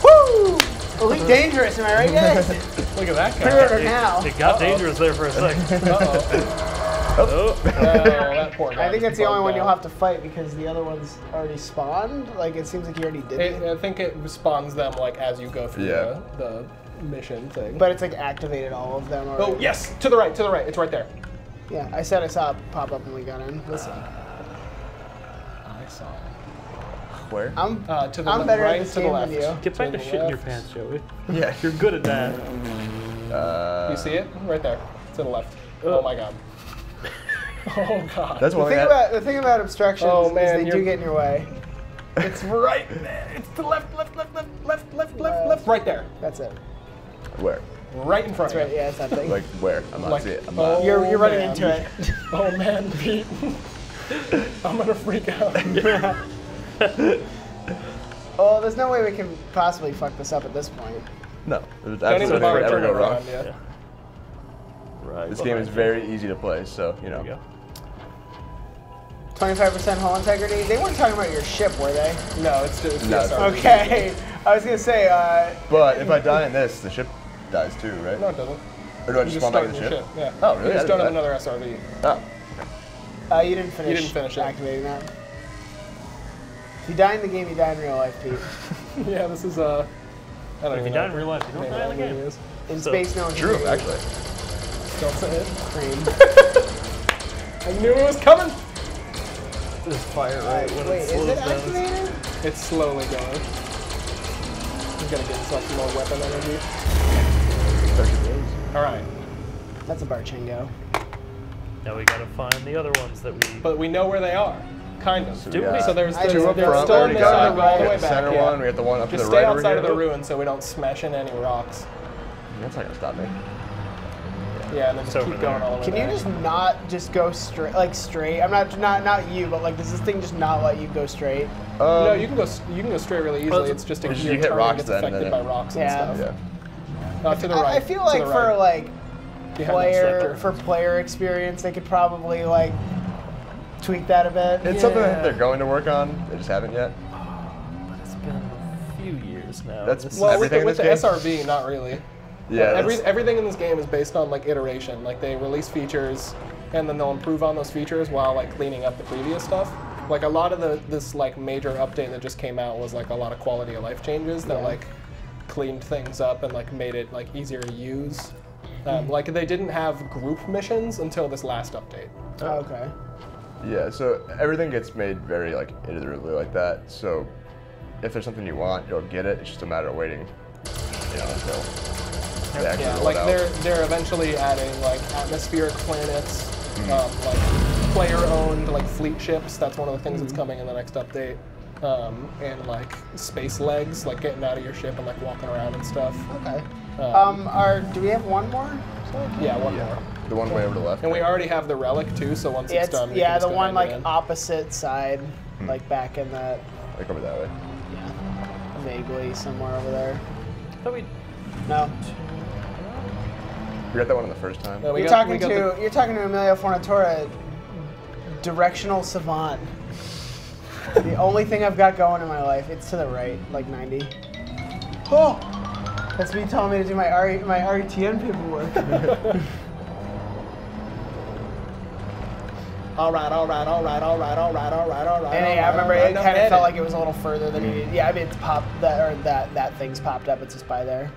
Woo! Elite dangerous, am I right, guys? Look at that Pre-order guy. now. It got dangerous there for a second. Uh-oh. Oh. Oh, that poor guy. I think was that's the only bugged one you'll out. have to fight because the other one's already spawned. Like, it seems like you already did it. I think it spawns them like as you go through Yeah. the mission thing. But it's like activated all of them already. Oh yes, to the right, to the right. It's right there. Yeah, I said I saw it pop up when we got in. Listen, I saw it. Where? I'm To the I'm better right, at this to the game left. than you. Get back To to the shit in your left. pants, Joey. Yeah. You're good at that. You see it? Right there. To the left. Oh my god. Oh god. That's The one thing thing. about obstructions Oh, is man, they do you're- get in your way. It's right there. It's to the left, left, left, left, left, left, left, left. Right there. That's it. Where? Right in front That's right. of you. Yeah, it's that thing. Like where? I'm not Like- seeing it. I'm oh. not. You're running man. into it. Oh man, Pete. I'm gonna freak out. Oh, there's no way we can possibly fuck this up at this point. No. There's Don't even absolutely bother nothing ever turning go wrong. around yet. Yeah. Right. This game is very easy to play, so you know. There you go. 25% hull integrity. They weren't talking about your ship, were they? No, it's just No, yes, it's- Okay. I was gonna say. But if I die in this, the ship dies too, right? No, it doesn't. Or do I You just just spawn back start in the your ship? ship. Yeah. Oh, really? You I just didn't don't have know another SRV. Oh. You didn't finish. didn't finish it. Activating that. If you die in the game, you die in real life, Pete. Yeah, this is I don't If even you know die in real life, you don't what die in the movie game. it is. In So- space, no one can True, hear you. actually. Don't say it. Frame. I knew it was coming. There's fire right when Wait, it is slows it down. activated? It's slowly going. You gotta get yourself some more weapon energy. All right, That's a Barchengo. Now we gotta find the other ones that we. but we know where they are, kind of. So we got So there's I the, just- they're Front, still on we the got- side we all the got way the back. center yeah. one, we got the one up to Just the stay right over outside of here. the ruin so we don't smash into any rocks. That's not gonna stop me. Yeah, and then just It's keep over going there. all the way Can you back. just not just go straight, like straight? I'm not you, but like, does this thing just not let you go straight? No, you can go straight really easily. Well, it's just a If your you hit turn rocks gets then, affected then by it- rocks and Yeah. stuff. Yeah. To the right. I feel to like the for right. like Behind that sector. player experience, they could probably like tweak that a bit. It's something that they're going to work on. They just haven't yet. It's been a few years now. That's- This Well, is- with everything the in this game? SRV, not really. Yeah. Everything in this game is based on like iteration. Like they release features, and then they'll improve on those features while like cleaning up the previous stuff. Like a lot of this like major update that just came out was like a lot of quality of life changes that like cleaned things up and like made it like easier to use. Like they didn't have group missions until this last update. Oh, okay. Yeah, so everything gets made very like iteratively like that. So if there's something you want, you'll get it. It's just a matter of waiting, you know, until they actually Yeah, roll like it out. they're eventually adding like atmospheric planets, like player-owned like fleet ships. That's one of the things that's coming in the next update. And like space legs, like getting out of your ship and like walking around and stuff. Okay. Do we have one more? Yeah, one more. The one way over to the left. And we already have the relic too, so once Yeah, it's done, we can yeah, just the go one hand like it in. opposite side, like back in that, Like over that way. yeah, vaguely somewhere over there. I thought we No, We got that one on the first time. No, we you're got- talking we got to you're talking to Emilio Fornatura, directional savant. The only thing I've got going in my life, it's to the right, like 90. Oh, that's me telling me to do my RETN paperwork. All right. And yeah, I remember it kind of felt like it was a little further than needed. Yeah, I mean, it's popped that thing's popped up. It's just by there.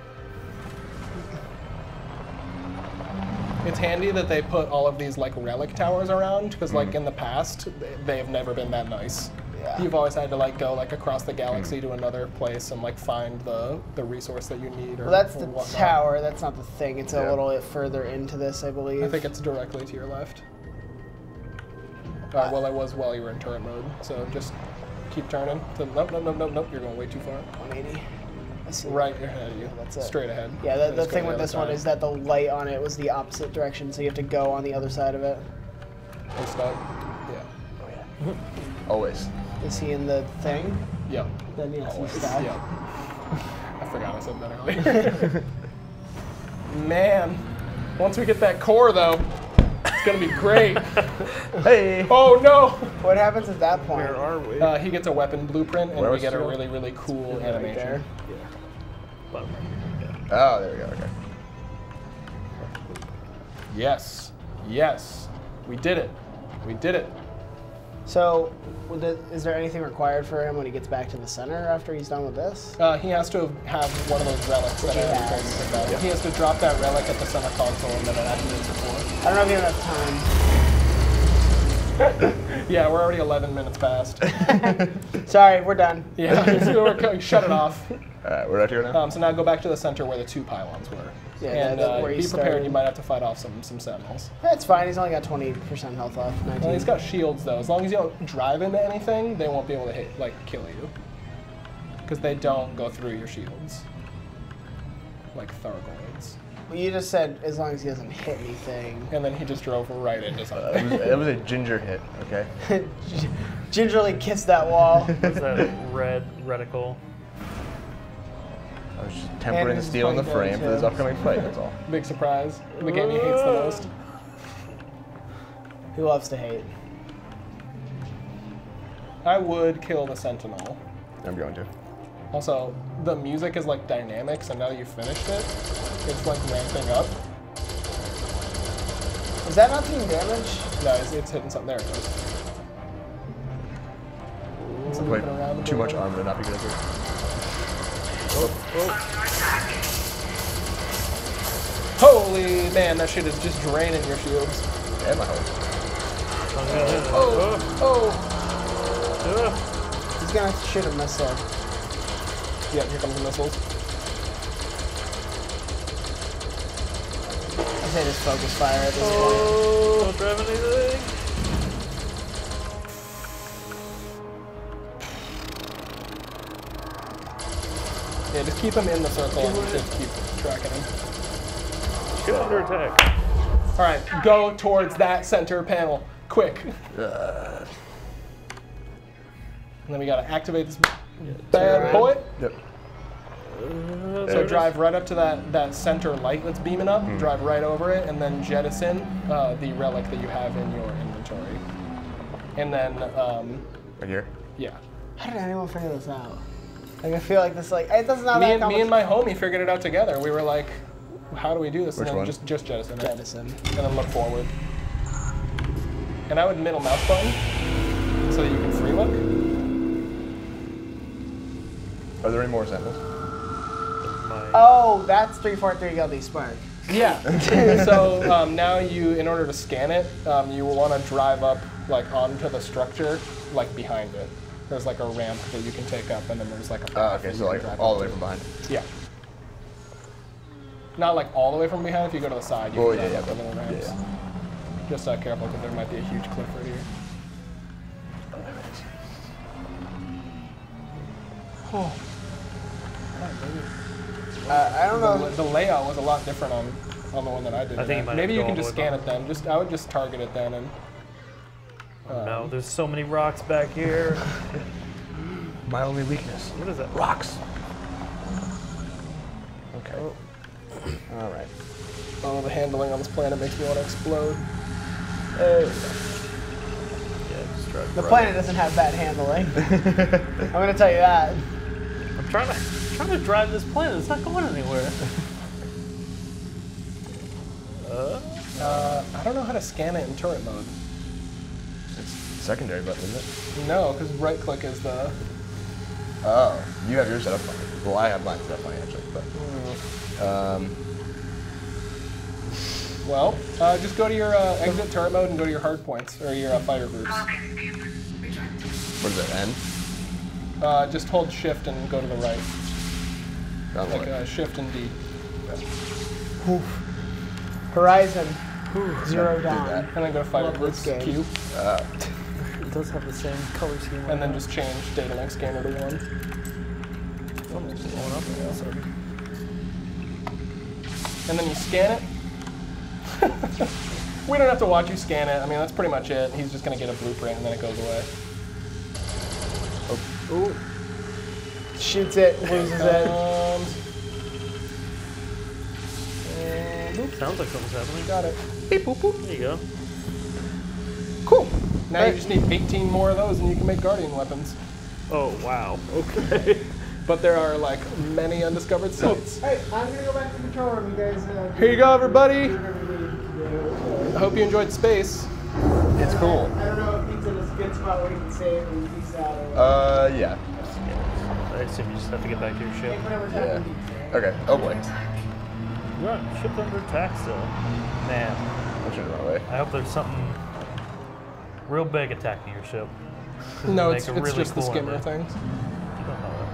It's handy that they put all of these like relic towers around because like in the past they have never been that nice. Yeah. You've always had to like go like across the galaxy to another place and like find the resource that you need. Or, Well, that's or the whatnot. tower. That's not the thing. It's a Yeah. little bit further into this, I believe. I think it's directly to your left. Well, it was while you were in turret mode, so just keep turning. So, nope. You're going way too far. 180. I see. Right ahead of you. That's it. Straight ahead. Yeah, And the just go thing to with other this one side. is that the light on it was the opposite direction, so you have to go on the other side of it. Full stop. Yeah. Always. Is he in the thing? Yep. Then yes, Always. he's stuck. Yep. I forgot I said that earlier. Man, once we get that core though, it's gonna be great. Hey! Oh no! What happens at that point? where are we? He gets a weapon blueprint, and Where we was get a it? really, really cool Right animation. there. Bottom right. Yeah. Oh, there we go. Okay. Yes, we did it. We did it. So, is there anything required for him when he gets back to the center after he's done with this? He has to have one of those relics that Which he I has. told you about. He has to drop that relic at the center console, and then it activates it for I don't know if you have enough him. Yeah, we're already 11 minutes past. time. Sorry, we're done. Yeah, so shut it off. Alright, where do I have to go now? So now go back to the center where the two pylons were. Yeah, and that's where be he prepared, started. you might have to fight off some sentinels. That's fine. He's only got 20% health off. 19. Well, he's got shields though. As long as you don't drive into anything, they won't be able to kill you. Because they don't go through your shields. Like Thargoids. Well, you just said as long as he doesn't hit anything. And then he just drove right into something. It was a ginger hit, okay? Gingerly kissed that wall. What's that red reticle? I was just tempering the this is steel in the quite frame good, for this too. upcoming fight, that's all. Big surprise. The game he hates the most. He loves to hate. I would kill the sentinel. I'm going to. Also, the music is like dynamic, so now that you've finished it, it's like ramping up. Is that not doing damage? No, it's hitting something. There it goes. It's Wait, moving around a too much bit. armor to not be good at this. Holy man, that shit is just draining your shields. And my health. Oh! He's gonna shoot a missile. Yeah, here comes the missiles. I say just focus fire at this point. Oh, don't drive anything. Yeah, just keep him in the circle and just keep tracking him. Get under attack. All right, go towards that center panel, quick. And then we gotta activate this bad boy. Yep. So drive right up to that center light that's beaming up, drive right over it, and then jettison the relic that you have in your inventory. And then, Right here. yeah. How did anyone figure this out? Like, I feel like this, like, it doesn't have Me that and my homie figured it out together. We were like, how do we do this? Which and then one? just jettison it. Jettison. And then look forward. And I would middle mouse button. so that you can free look. Are there any more samples? Oh, that's 343 Guilty Spark. Yeah. So now you, in order to scan it, you will want to drive up like onto the structure, like behind it. There's like a ramp that you can take up, and then there's like a path. Okay, that so you like can drive all up the way to. from behind. Yeah. Not like all the way from behind. If you go to the side, you Oh, can yeah, drive yeah. up the little ramps. Yeah. Just careful, because there might be a huge cliff right here. Oh. I don't know. The layout was a lot different on the one that I did. I think you might maybe have you to can go just all the way scan it then. I would just target it then and. No, there's so many rocks back here. My only weakness. What is that? Rocks. Okay. All right. Oh, the handling on this planet makes me want to explode. Yeah, just drive The right. planet doesn't have bad handling. I'm gonna tell you that. I'm trying to drive this planet. It's not going anywhere. I don't know how to scan it in turret mode. It's secondary button, isn't it? No, because right click is the. Oh, you have yours set up funny. Well, I have mine set up funny actually, but. Well, just go to your exit turret mode and go to your hard points or your fighter groups. What does that end? Just hold shift and go to the right. Down the Like way. shift and D. Horizon. Zero Do Dawn. that. And then go to fighter Love groups, this game. Q. It does have the same color scheme. And then just change data link scanner to 1. going up there also. And then you scan it. We don't have to watch you scan it. I mean, that's pretty much it. He's just going to get a blueprint and then it goes away. Ooh. Shoots it, loses it. And Sounds like something's happening. got it. Beep, boop, boop. There you go. Cool. Now you just need 18 more of those and you can make Guardian weapons. Oh, wow. Okay. But there are like many undiscovered sites. Hey, I'm gonna go back to the control room, you guys. Here you go, everybody. do whatever you need to I hope you enjoyed space. It's cool. do. I don't know if he's in a good spot where he can save and peace out or what. Yeah. I assume you just have to get back to your ship. Whatever Yeah. time he needs. Okay. Oh boy. You're on ship under attack still. Man, I'm turning the wrong way. I hope there's something real big attacking your ship. No, Make it's a really just the cool skimmer ending. things. You don't know that.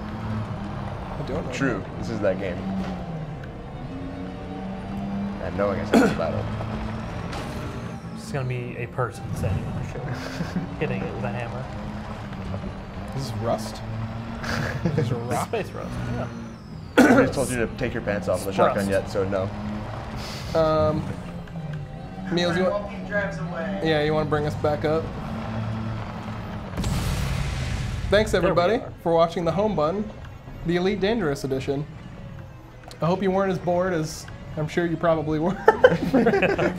I don't know. True. This is that game. And knowing it's not a battle. It's gonna be a person standing on the ship, hitting it with a hammer. This is rust. This is It's rock. space rust. Yeah. I just told you to take your pants off with the shotgun Thrust. yet, so no. Meals, you want? Hope he drives away. Yeah, you want to bring us back up? Thanks everybody are. for watching the Home Button, the Elite Dangerous Edition. I hope you weren't as bored as I'm sure you probably were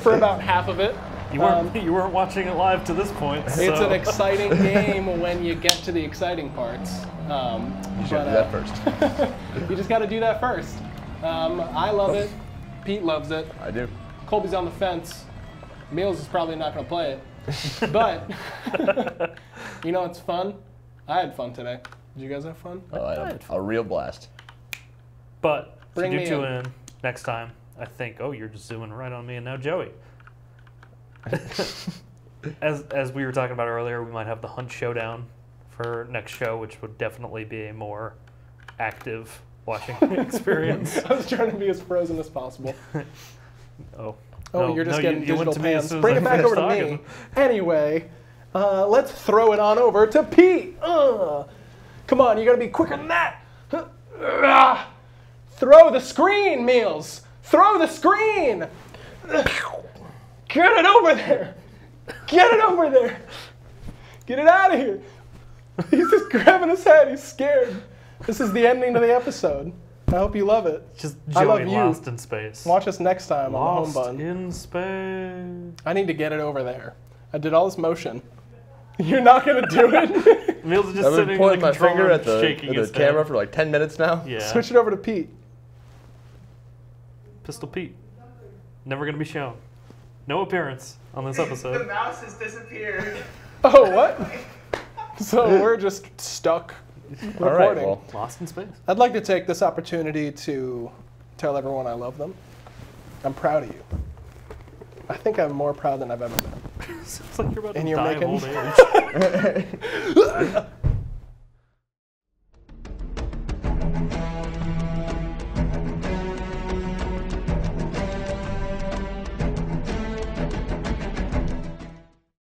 for about half of it. You weren't watching it live to this point. It's so. an exciting game when you get to the exciting parts. You should do that first. You just got to do that first. I love it. Pete loves it. I do. Colby's on the fence. Meals is probably not going to play it. But, you know, it's fun. I had fun today. Did you guys have fun? Oh, I had a real blast. But Bring if me you do in. tune in next time, I think, oh, you're just zooming right on me and now Joey. As we were talking about earlier, we might have the Hunt Showdown for next show, which would definitely be a more active watching experience. I was trying to be as frozen as possible. Oh. Oh, No, you're just no, getting you went digital to me as pans. soon as Bring I it back finished over to me. talking. Anyway, let's throw it on over to Pete. Come on, you gotta be quicker than that. Throw the screen, Meals. Throw the screen. Get it over there. Get it over there. Get it out of here. He's just grabbing his head. He's scared. This is the ending to the episode. I hope you love it. Just I love Joey you. lost in space. Watch us next time on Lost the Home Bun. in space. I need to get it over there. I did all this motion. You're not gonna do it? Meals is just I've been sitting in pointing the my control finger room at the shaking his camera head. for like 10 minutes now. Yeah. Switch it over to Pete. Pistol Pete. Never gonna be shown. No appearance on this The episode. mouse has disappeared. Oh, what? So we're just stuck All right, recording. well, Lost in space. I'd like to take this opportunity to tell everyone I love them. I'm proud of you. I think I'm more proud than I've ever been. Sounds like you're about And to you're die of making- old age.